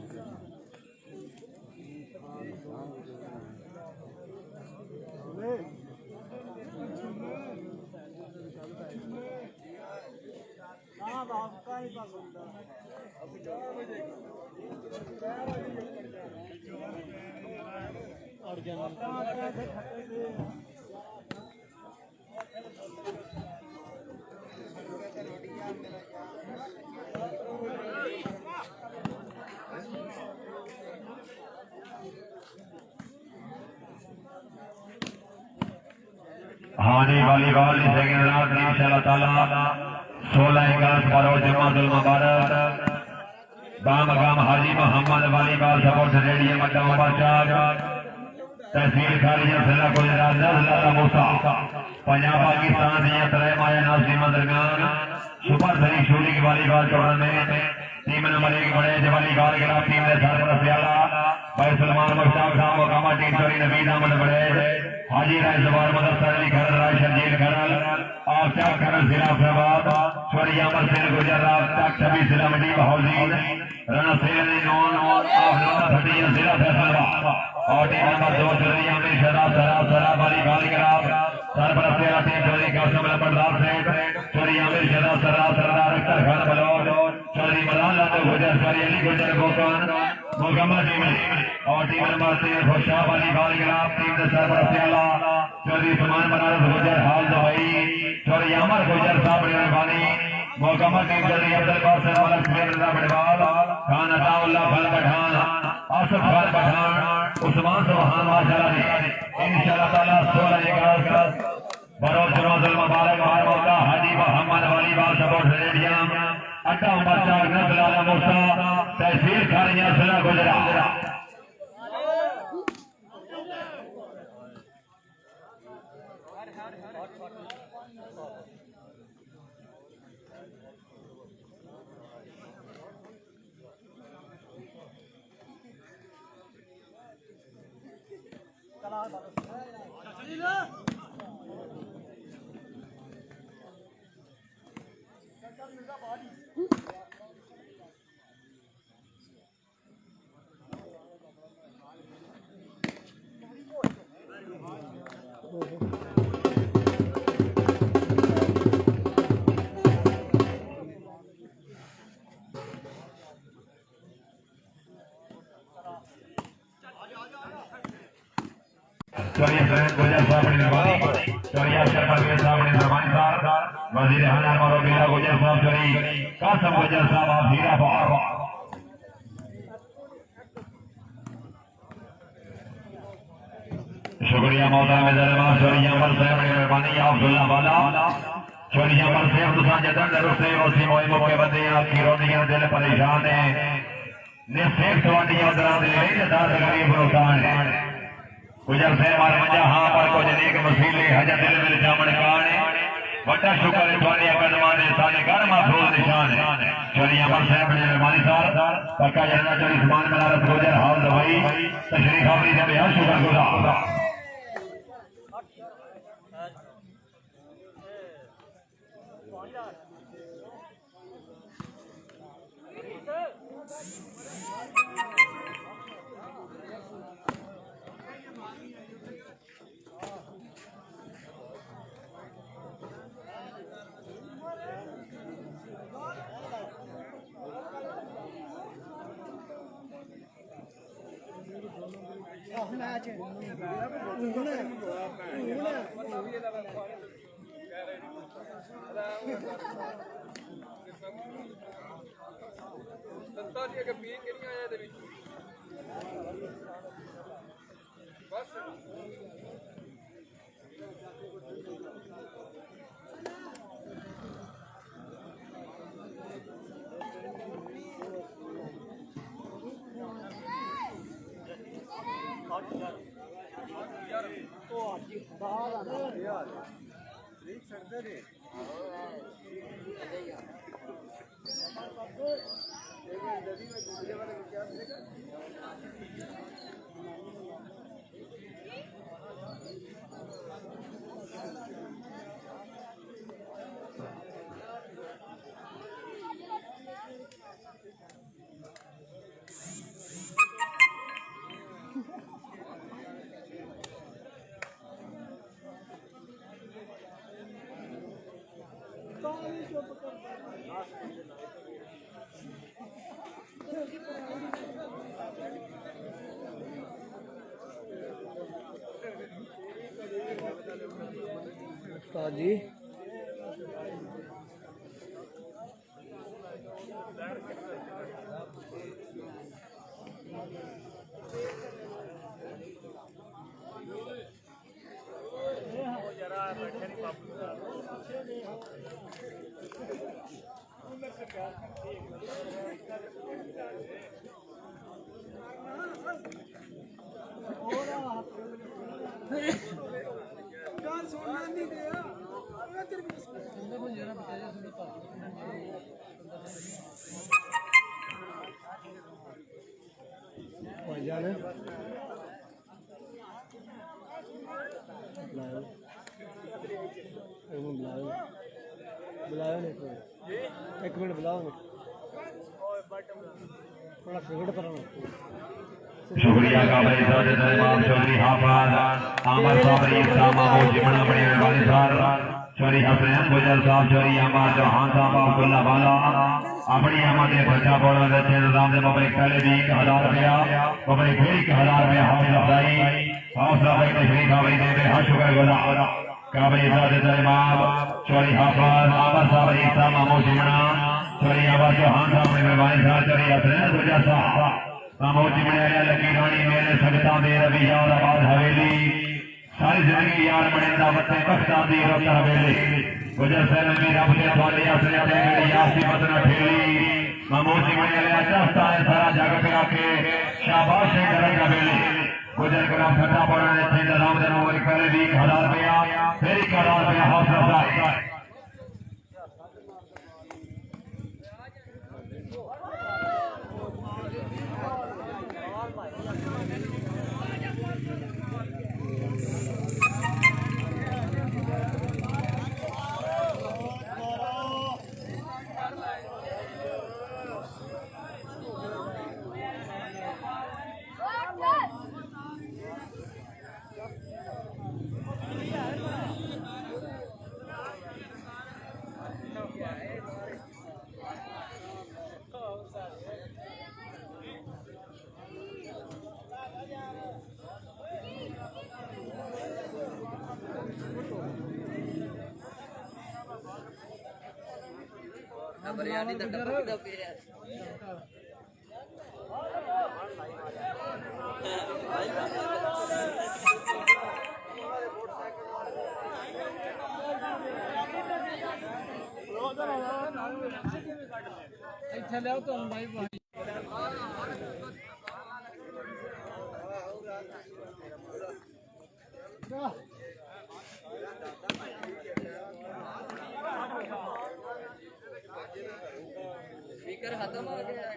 आपका ही पसंद हानी वालीबॉल सेकंड राउंड इंशाअल्लाह ताला 16 अगस्त पर जुम्मातुल मुबारक बामगाम हाजी मोहम्मद वालीबॉल सपोर्ट रेडियम अड्डा बादशाह तहसील खालिया जिला गुजरात जिला मूसा पंजाब पाकिस्तान दिया तरह माया नाज़िम दरमियान super 3 shooting volleyball tournament team number 1 बड़े वालीबॉल के टीम ने सरपरस्त आला भाई सलमान मुश्ताक साहब मुकामा टीम चोरी नवीद अहमद बड़े हाजी राय जवार मदरसा अली खरल राय शर्जील खरल और चाक खरल जिला फैबाद चोरी अमर सिंह गुजरात तक सभी जिला मंडी हौजी राणा सेल नॉन और ऑफ नंबर 30 जिला फैसलाबाद और टीम नंबर 2 चोरी अमरी शराब शराब शराब वाली गाली खराब सरपरस्त आला टीम चोरी कासम बर्दार से चोरी अमरी शराब शराब सरदार अख्तर खान बलौर चोरी मलाल गुजर सारी अली गुजर बोकान मोगमा टीम और टीम नंबर 3 खुशाब अली बाल गिलाफ टीम के सरपरस्त आला चौधरी समान बनारस गुजर हाल दवाई चौधरी अमर गुजर साहब मेहरबानी मोगमा टीम जल्दी अब्दुल कासिम मलक रजा बड़वाल खान अताउल्लाह फल पठान आसिफ फल पठान उस्मान सुभान माशाल्लाह इंशाअल्लाह ताला 16 अगस्त बरोज रोजुल मुबारक बार मौका हाजी मोहम्मद वालीबाल सपोर्ट स्टेडियम अड्डा मर्चा नजलाल मूसा तहसील खारिया जिला गुजरात चौरिया गुजर साहब ने मेहरबानी चौरिया शरफत साहब ने मेहरबानी साहब वजीर हाना मौलवी गुजर साहब चौरी कासम गुजर साहब आप हीरा बार शुक्रिया मौला मेजरमा चौरिया पर साहब ने मेहरबानी अब्दुल्ला वाला चौरिया पर साहब तुसा जदन दरो से उसी मोए मौके बंदे आपकी रोदियां दिल परेशान है ने सेफ तवाडियां दरा दे ले दाद गरीब रोकान है गुजर से मार मजा हां पर कुछ नेक मसीले हज दिल में जामन कान बड़ा शुक्र है थोड़ी कदमां दे साडे घर महफूज निशान है चौरिया पर साहब ने मेहरबानी साहब पक्का जना चौरी समान बनारस गुजर हाल दवाई तशरीफ आवरी दे बेहद शुक्रगुजार दंता दी अगे पी किहड़ियां आया दे विच बस यार तो आज बाहर आना यार नहीं सकते रे जी बुलाओ एक मिनट बुलाओ थोड़ा फिगड़ पर शुक्रिया काबिल इजाजत इमाम चौधरी हाफिज आमर साहब इस्लाम महमूद जिमना बड़ी मेहरबानी साहब चौरी हसनैन गुजर साहब चौरी अहमद चौहान साहब अब्दुल्ला वाला अपनी अहमद ने बच्चा बोलने देते निजाम दे मोबाइल पहले भी 1000 रुपया मोबाइल फिर 1000 रुपया हौसला भाई तशरीफ भाई दे दे हाँ शुक्र गुजार काबली साहब इमाम चौरी हाफिज आमर साहब ईसा मामू चिमना चौरी आवाज चौहान साहब ने मेहरबानी साहब चौरी हसनैन गुजर साहब मामू चिमना लकी रानी मेरे सगता दे रवि आबाद हवेली सारी जिंदगी यार बनेंदा वते बख्ता दी रब हवेली गुजर साहब ने रब दे वाले असरे दे मेरी यासी मदना ठेली मामूजी में ले चाहता है सारा जग पे आके शाबाश है करे हवेली गुजर ग्राम फटा पड़ने थे नाम दे नंबर पहले भी 1000 रुपया फिर 1000 रुपया हौसला भाई बिरयानी दा डब्बा पी रहा अच्छा ले तो भाई स्पीकर खत्म हो गया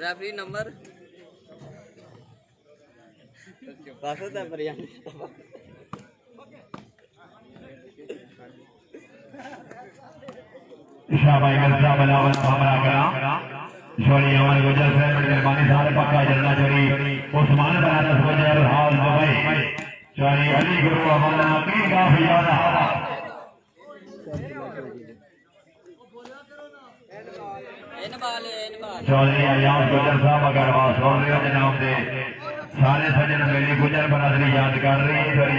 रेफरी नंबर बासुदा बिरयानी शाबाश मिर्जा बलावल हमरा करा छोरी अमर गुजर से मेहरबानी सारे पक्का जलना छोरी उस्मान बनारस गुजर हाल दुबई छोरी अली गुरु अमला की काफी ज्यादा चौधरी अयाज गुजर साहब अग्रवाल सोने जनाब दे सारे सज्जन मेरी गुजर बरादरी याद कर रही है छोरी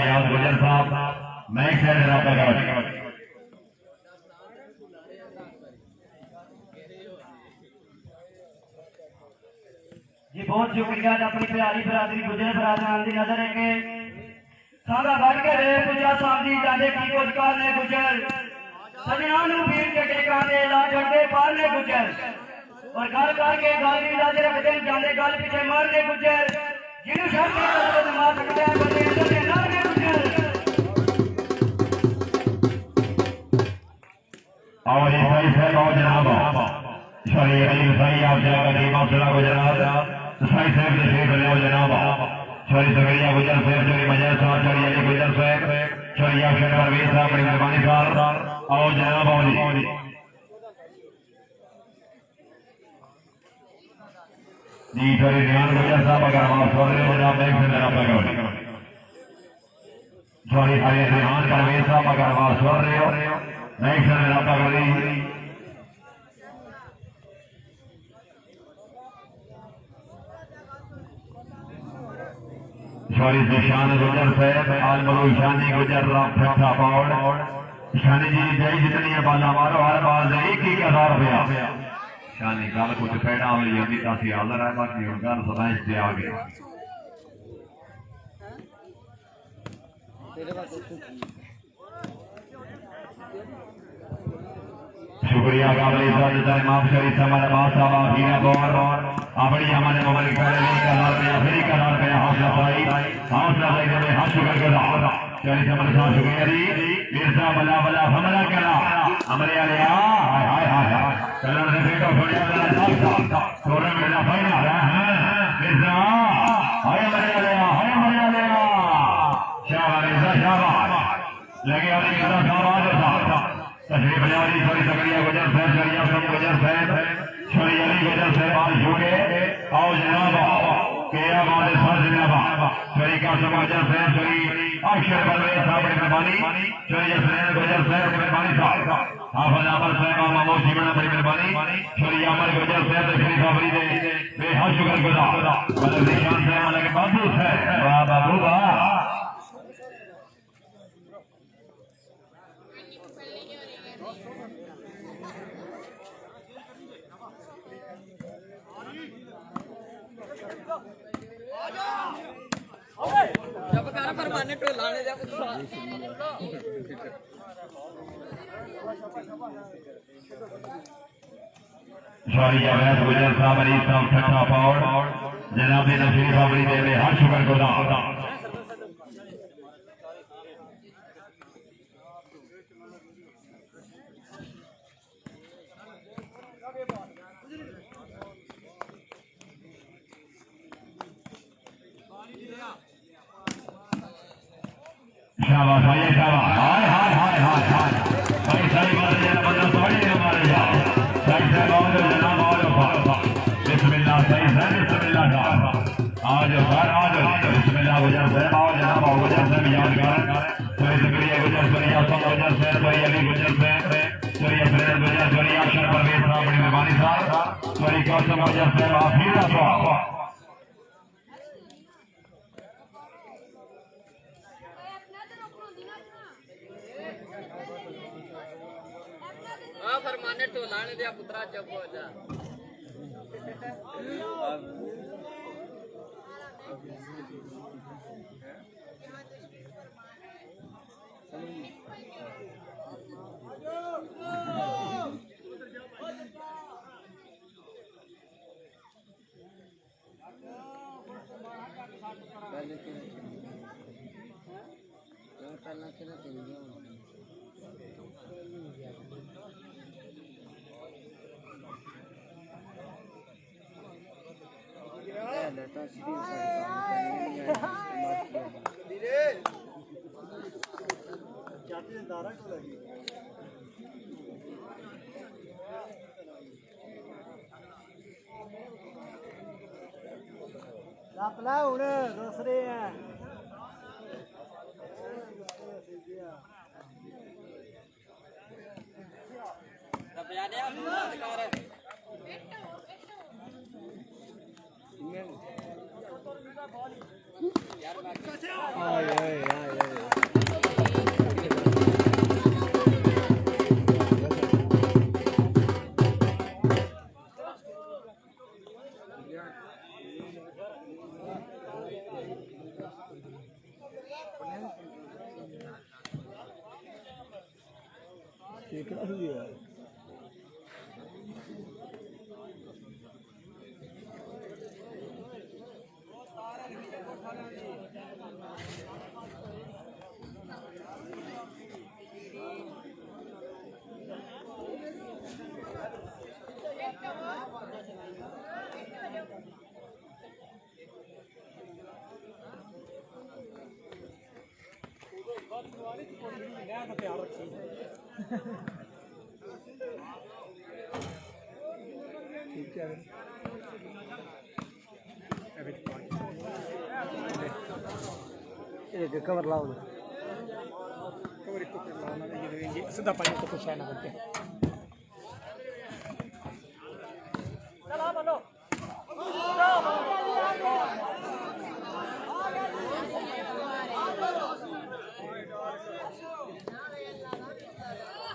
अयाज गुजर साहब मैं से रब्ता कर जी बहुत शुक्रिया अपनी प्यारी बरादरी गुजर बरादरान की नजर है कि सारा बढ़ के रे गुजर साहब जी जाने की कुछ करने गुजर सजना भीड़ के टेका दे ला झंडे पालने गुजर और घर करके गाली लाज रखते जाने गल पीछे मारने गुजर जिन्हों शर्त मार सकते हैं बंदे नारने गुजर और ईसाई साहब और जनाब शरी अली ईसाई आप जाकर इमाम सलाह गुजरात ईसाई साहब ने शेख ले जनाब शरी सगरिया गुजर साहब चोरी मजर साहब चोरी अली गुजर साहब चोरी अक्षर परवेज साहब बड़ी मेहरबानी साहब और जनाब औली जी चोरी ध्यान गुजर साहब अगर वहां सोच रहे हो जनाब एक से जनाब करो चोरी हरे ध्यान परवेज साहब अगर वहां सोच रहे हो मैं एक से जनाब करो शौरी निशान गुजर साहब आलमलो शानी गुजर राम ठट्ठा पौड़ शानी जी जय जितनी है बाला मारो हर बाल दे 1000 रुपया शानी गल कुछ कहना हो यही तासी हाजिर है बाकी हुन गल सदाई से आ गए शुक्रिया काबली साहब माफ शरीफ हमारे बात साहब हीरा गौर अपनी हमारे मोबाइल कर फिर 1000 रुपया हौसला भाई ने हाथ शुक्र कर चलिए समझ साहब शुक्रिया जी मिर्जा बला बला हमला करा हमारे आले हाय हाय हाय हाय कलर से बेटा छोड़िया वाला थोड़ा मेरा फाइनल है मिर्जा हाय हमारे आले शाबाश मिर्जा शाबाश लगे वाले मिर्जा शाबाश तस्वीर बजावरी छोरी सकरिया गुजर सैद करिया सब गुजर सैद छोरी अली गुजर सैद बाल झूके आओ जनाब के आवाज़ सर जनाब छोरी का समाचार सैद छोरी अक्षर बलवे साहब की मेहरबानी छोरी जसनैन गुजर सैद की मेहरबानी साहब हाफिज अमर साहब मामू जीवना बड़ी मेहरबानी छोरी अमर गुजर सैद श्री साबरी दे बेहद शुक्रगुजार मतलब निशान साहब मतलब बाबू है वाह बाबू वाह जब कर परमाने टोलाने जा पुत्रा शौरी अवैध गुजर साहब अली साहब ठट्ठा पौड़ जनाब नशीर बाबरी देवे हर शुक्र गुजार शाबाश भाई शाबाश हाय हाय हाय हाय हाय भाई सही बात है बंदा थोड़ी है हमारे यहाँ सही से और जनाब और बिस्मिल्लाह सही से बिस्मिल्लाह का आज सर आज बिस्मिल्लाह गुजर से आओ जनाब और गुजर से यादगार सही सकरिया गुजर सरिया सब गुजर से सही अली गुजर से सही अफरेद गुजर सही अशर परवेज साहब बड़ी मेहरबानी साहब सही कसम गुजर से आखिर तो परमाने टोलाने जा पुत्रा चुप हो जा अपना उन्हें दूसरे हैं कवर लाओ कवर इसको लाना ये सीधा पानी को कुछ है ना करके चला बोलो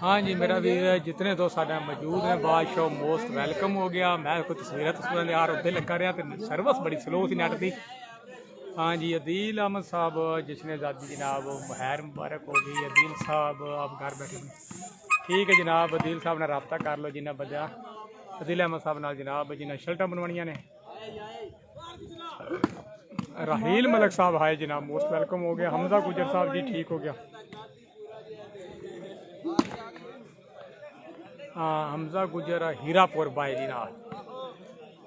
हाँ जी मेरा भी जितने दोस्त साढ़े मौजूद हैं बादशाह मोस्ट वेलकम हो गया मैं कोई तस्वीरें यार उत्ते लगा रहा तो सर्विस बड़ी स्लो सी नेट की हाँ जी अदील अहमद साहब जिसने आज़ादी जनाब महर मुबारक हो गई अदील साहब आप घर बैठे ठीक है जनाब अदील साहब ने रबता कर लो जिन्हें बजा अदील अहमद साहब नाल जनाब जिन्हें शर्टा बनवानिया ने राहील मलिक साहब हाय जनाब मोस्ट वेलकम हो गया हमजा गुजर साहब जी ठीक हो गया हाँ हमजा गुजर हीरापुर बाई जी नाल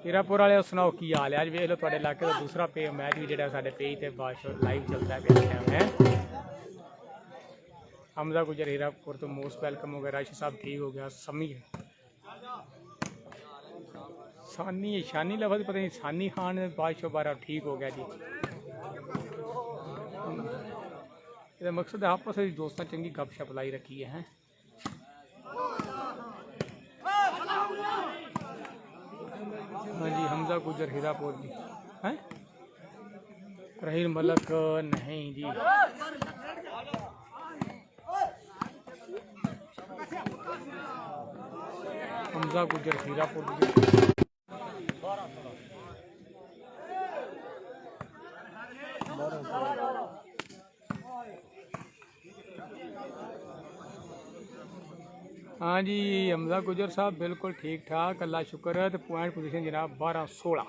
हीरापुर वाले सुनाओ की हाल है अज वेख लो तुहाडे इलाके का दूसरा पे मैच भी जो साढ़े पेज से बादशाह लाइव चलता है हमजा गुजर हीरापुर तो मोस्ट वेलकम हो गया। राशि साहब ठीक हो गया। समी सानी शानी लफज पता नहीं सानी खान बादशाह बारा ठीक हो गया जी। ये मकसद है आपस में दोस्तां चंगी गपशप लाई रखी है। हाँ जी हमजा गुजर हीरापुर जी हैं। रहील मलक नहीं जी। हमजा गुजर हीरापुर जी। हाँ जी हमजा गुजर साहब बिल्कुल ठीक ठाक अल्लाह शुक्र है। तो पॉइंट पोजीशन जनाब 12-16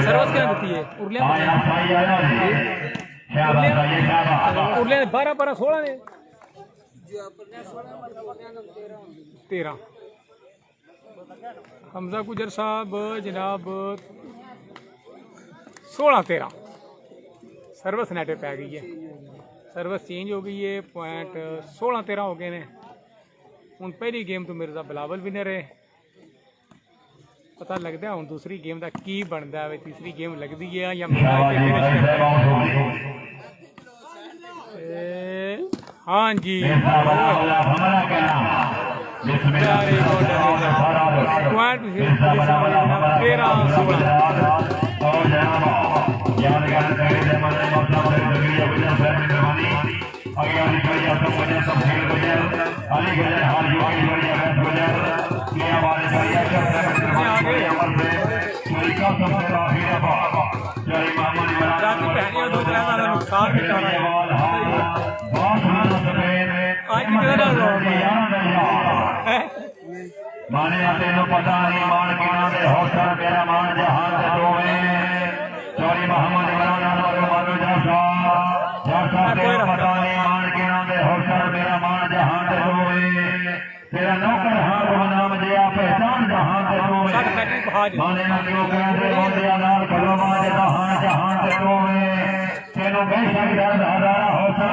सर्वस क्या देती है उर्ले 12-16 ने 13 हमजा गुजर साहब जनाब 16-13 सर्विस नेटे पै गई है। सर्विस चेंज हो गई है। पॉइंट 16-13 हो गए ने। हूँ पहली गेम तो मिर्जा बिलावल विनर है। पता लगता है हूँ दूसरी गेम का की बनता है। तीसरी गेम लगती है या हाँ जी माने तेन पता नहीं मान के हौसला मेरा मान जहान से दोवे चौरी मोहम्मद इमरान मानो जासा तेन पता नहीं मान के हौसला मेरा मान जहान से दोवे तेरा नौकर हार नाम दिया पहचान जहान से दोवे माने ना क्यों कहते हो दिया नाल कलमा जहान जहान से दोवे तेनों बेशक दर्द हजारा हौसला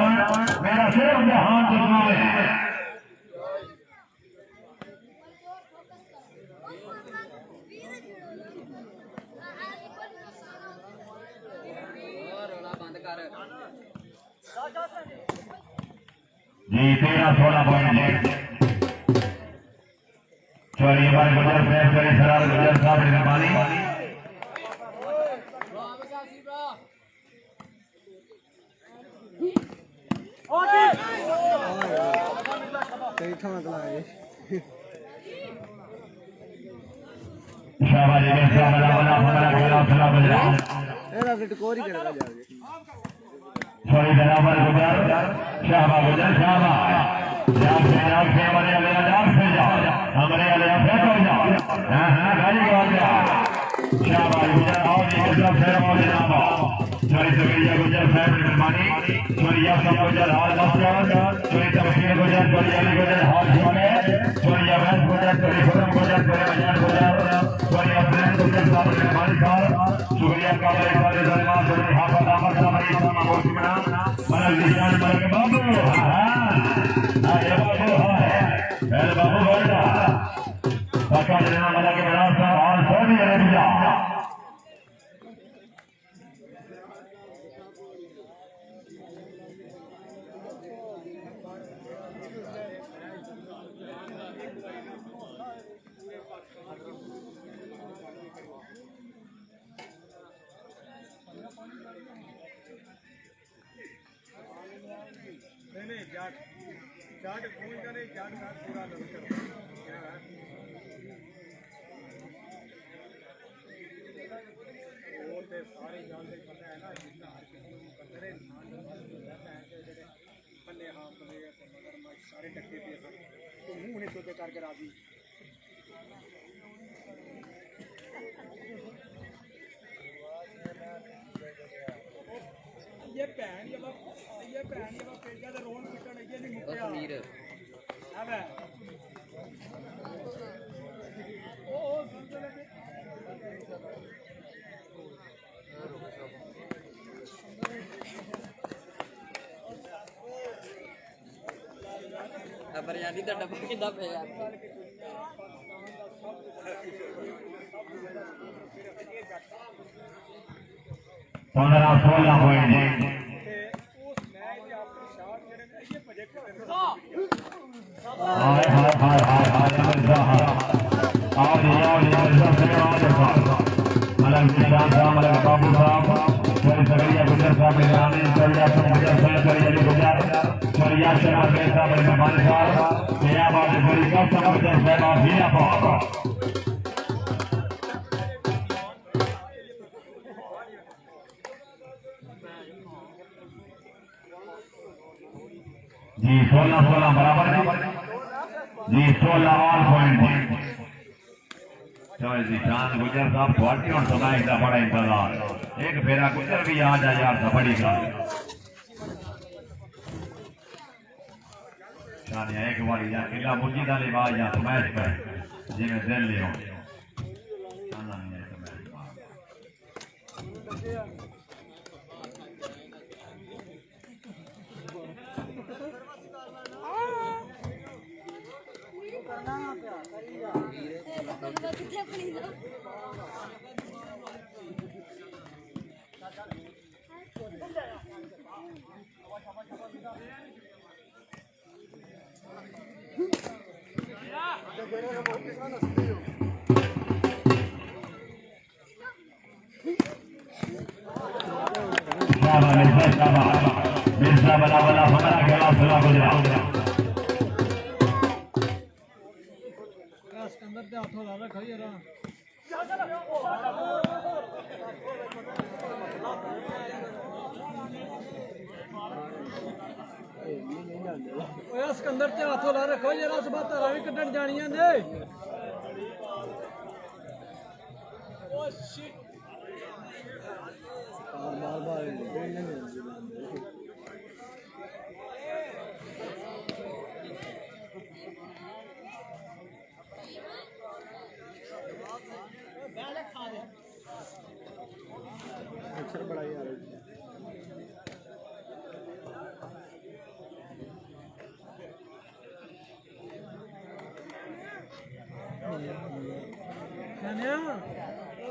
मेरा सिर्फ जहान से दोवे जी 13-16 पॉइंट चौरी हमारे गुजर साहब सरार गुजर साहब मेहरबानी शाबाश जी बना बना हमारा खेला खेला बजा ਇਹਦਾ ਫਿਰ ਟਕੋਰ ਹੀ ਕਰੇਗਾ ਜਾ ਕੇ चौरी बराबर गुजर शाहबा गुजर शाहबा जाग से हमारे अलिया जाग से जाओ हमारे अलिया फेंक हो जाओ हाँ हाँ गाड़ी को जा शाहबा गुजर आओ जी गुजर फेर हो जाओ चौरी सगरिया गुजर फेर मेहरबानी चौरी याद गुजर हाल मस्तान चौरी तमशीर गुजर चौरी अली गुजर हाल छोड़े चौरी अवैध गुजर चौरी खुदम गुजर चौरी मजान गुजर चौरी अफरीन गुजर साहब मेहरबानी साहब शुक्रिया काबिल सारे सलमान चौरी हाफिज अहमद साहब अली साहब मोहसिना मलक निशान मलक बाबू हाँ ये बाबू है पहले बाबू बोलता पक्का जना मलक इमरान साहब हाल सऊदी अरेबिया जाट फोन करे जाट का पूरा लड़कर क्या है और ते सारे जानते पता है ना जितना हर किसी को कंदरे नाम रहता है जेडे पल्ले हां पल्ले मगर मैं सारे टक्के पे सब तो मुंह ने सोचे करके राजी ये भैन जब पेजा दे रोन पिटण ये नहीं मुक्या अमीर अब ओ सुनते लगे ਬਰਿਆਨੀ ਦਾ ਡੱਬਾ ਕਿੱਦਾਂ ਪਿਆ पंद्रह 16 पॉइंट जी हाय हाय हाय हाय हाय मिर्जा आओ जी मिर्जा से आओ देखो मलक निशान साहब मलक बाबू साहब सरी सगरिया गुजर साहब निगरानी सरिया गुजर साहब सरिया अली गुजर सरिया शर्मा साहब मेहमान साहब मेरा बात सरी का साहब गुजर साहब भी आप जी 16 बराबर जी 16 ऑल पॉइंट चलो जी चांद गुजर साहब थोड़ी और सुनाई का बड़ा इंतजार एक फेरा गुजर भी आ जाए यार बड़ी का शानिया एक बारी या किला मुर्जी का लिबास या स्मैश पे जिन्हें दिल ले हो मिर्जा बला बला हमारा खेला सुना गुजरा सिकंदर ते हाथों ला रखा यार ओए सिकंदर ते हाथों ला रखो यार उस बात रावी कड्डण जानियां ने ओ शिट बार बार अक्षर बड़ा यार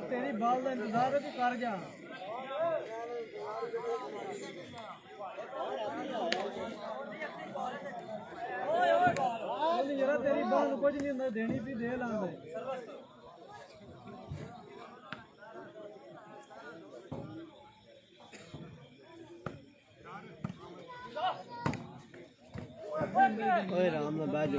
तेरी बाल का इंतजार है तू कर जा जरा तेरी बाल कुछ नहीं होता देनी भी दे लांदे ओए राम ना बैठ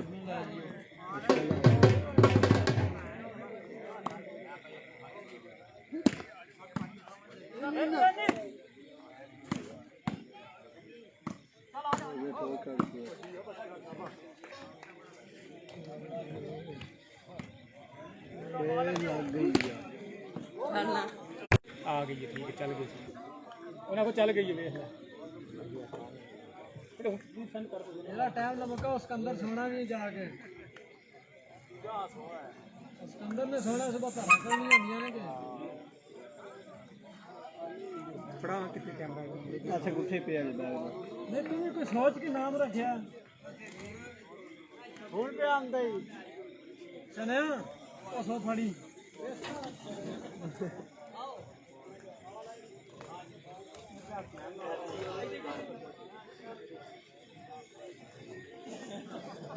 आ गई है ठीक है चल गई उन्हें को चल गई है देख मेरा टाइम लगा उसके अंदर सोना भी जाके उसके अंदर ने सोना सुबह तारा करनी होंदियां ने के बड़ा कितने कैमरा ऐसे गुच्छे पे है नहीं तू कोई सोच के नाम रखया हुन पे आंदा ही चले ओ सो फड़ी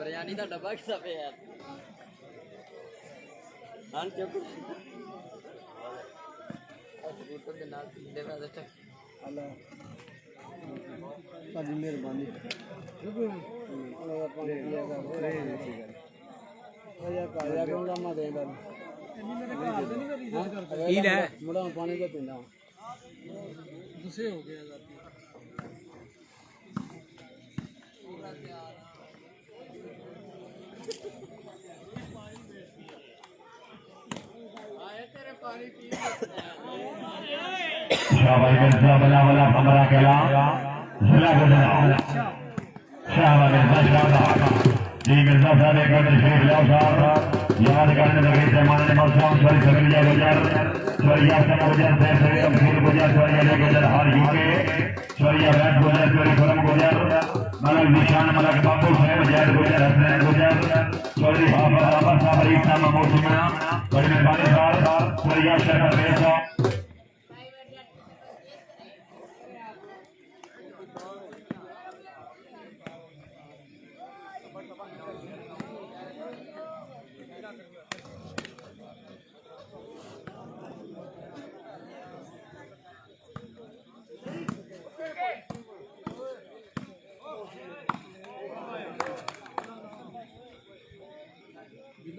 बिरयानी का डब्बा किसा पे यार हां चुप फोटो के नाल दे मैं अच्छा अल्लाह ताजी मेहरबानी अल्लाह पानी पिया कर रे ओ यार काया दूंगा मैं देंदा इन्नी मेरे घर दे नहीं मेरी इज्जत करदा ई ले मुड़ा पानी का पींदा गुस्से हो गया जाती शाबाश मिर्जा बला बला हमारा खेला जिला गुजरा शाबाश मिर्जा शाबाश जी मिर्जा साहब एक बार तशरीफ लाओ साहब याद करने लगे जमाने में मौसम सॉरी सगरिया गुजर सरिया से गुजर से सरी तमसील गुजर सरिया ले गुजर हार यूके सरिया बैठ गुजर सरी फरम गुजर मलक निशान मलक बाबू साहब जैद गुजर हसनैन गुजर चौधरी बाबा बाबा साहब अरीफ साहब महमूद सिमना बड़ी मेहरबानी साहब सरिया शरफ मेर साहब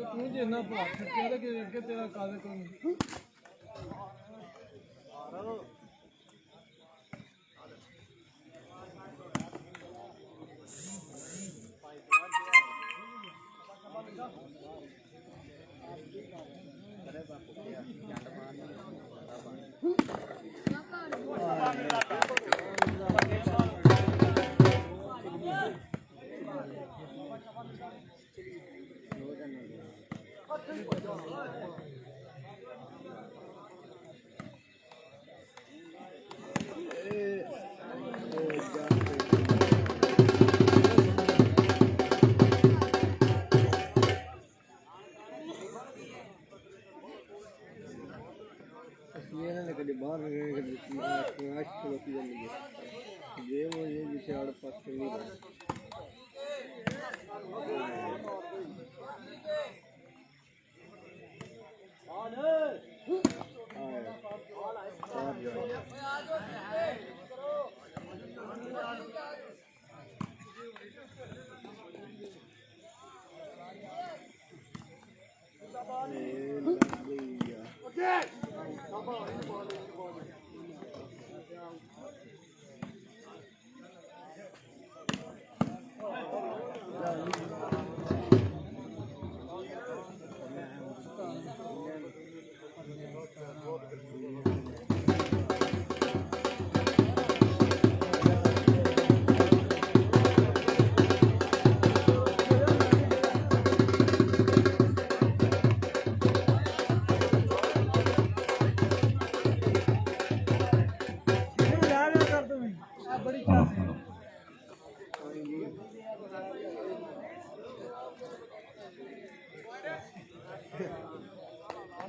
ਤੂੰ ਜੇ ਨਾ ਭਾਗ ਚੁੱਕਿਆ ਤੇ ਕਿ ਅੱਗੇ ਤੇਰਾ ਕਾਦੇ ਕੋਈ बाहर ये मुझे जिसे आड़ पास नहीं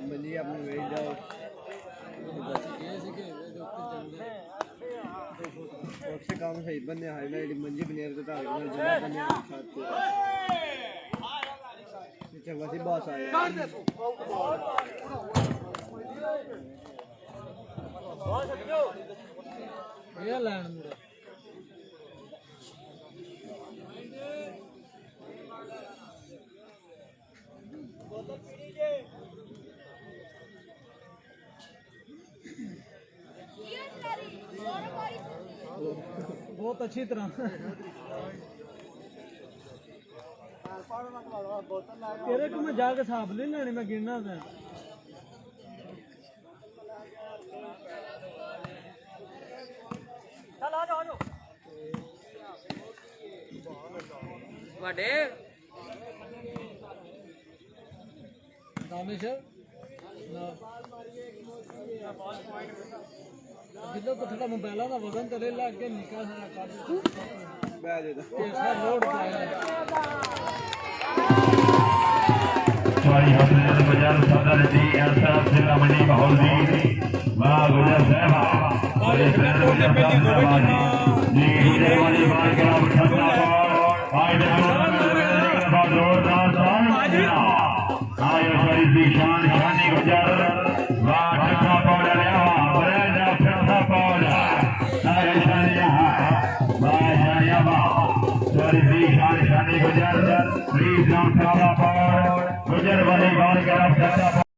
मंजी अपने वेट जाओ सबसे काम सही बनने हाईलाइट मंजी बनेर के धागे में जमा करने खाते चंगा सी बॉस आया ये लाइन मुड़ा बहुत अच्छी तरह तेरे को मैं जाके साहब नहीं लेने मैं गिरना था चल आ जाओ वाडे दानिश ना जिल्लो को थोड़ा मोबाइल का वजन तेरे लग के निकाल सारा कर बैठ दे ऐसा लोड पाया सॉरी हसनैन गुजर सदर जी एसएफ जिला मंडी माहौल जी वाह गुजर साहब बड़े फ्रेंड गुजर साहब जी गुजर वाली बात का ठंडा आज देखो जोरदार साउंड आयो शरीफ की शान शानी गुजर वाह ठंडा पौड़ा लिया बरेजा ठंडा पौड़ा आयो शानिया वाह शानिया वाह शरीफ की शान शानी गुजर प्लीज नाम सारा पौड़ गुजर वाली बात का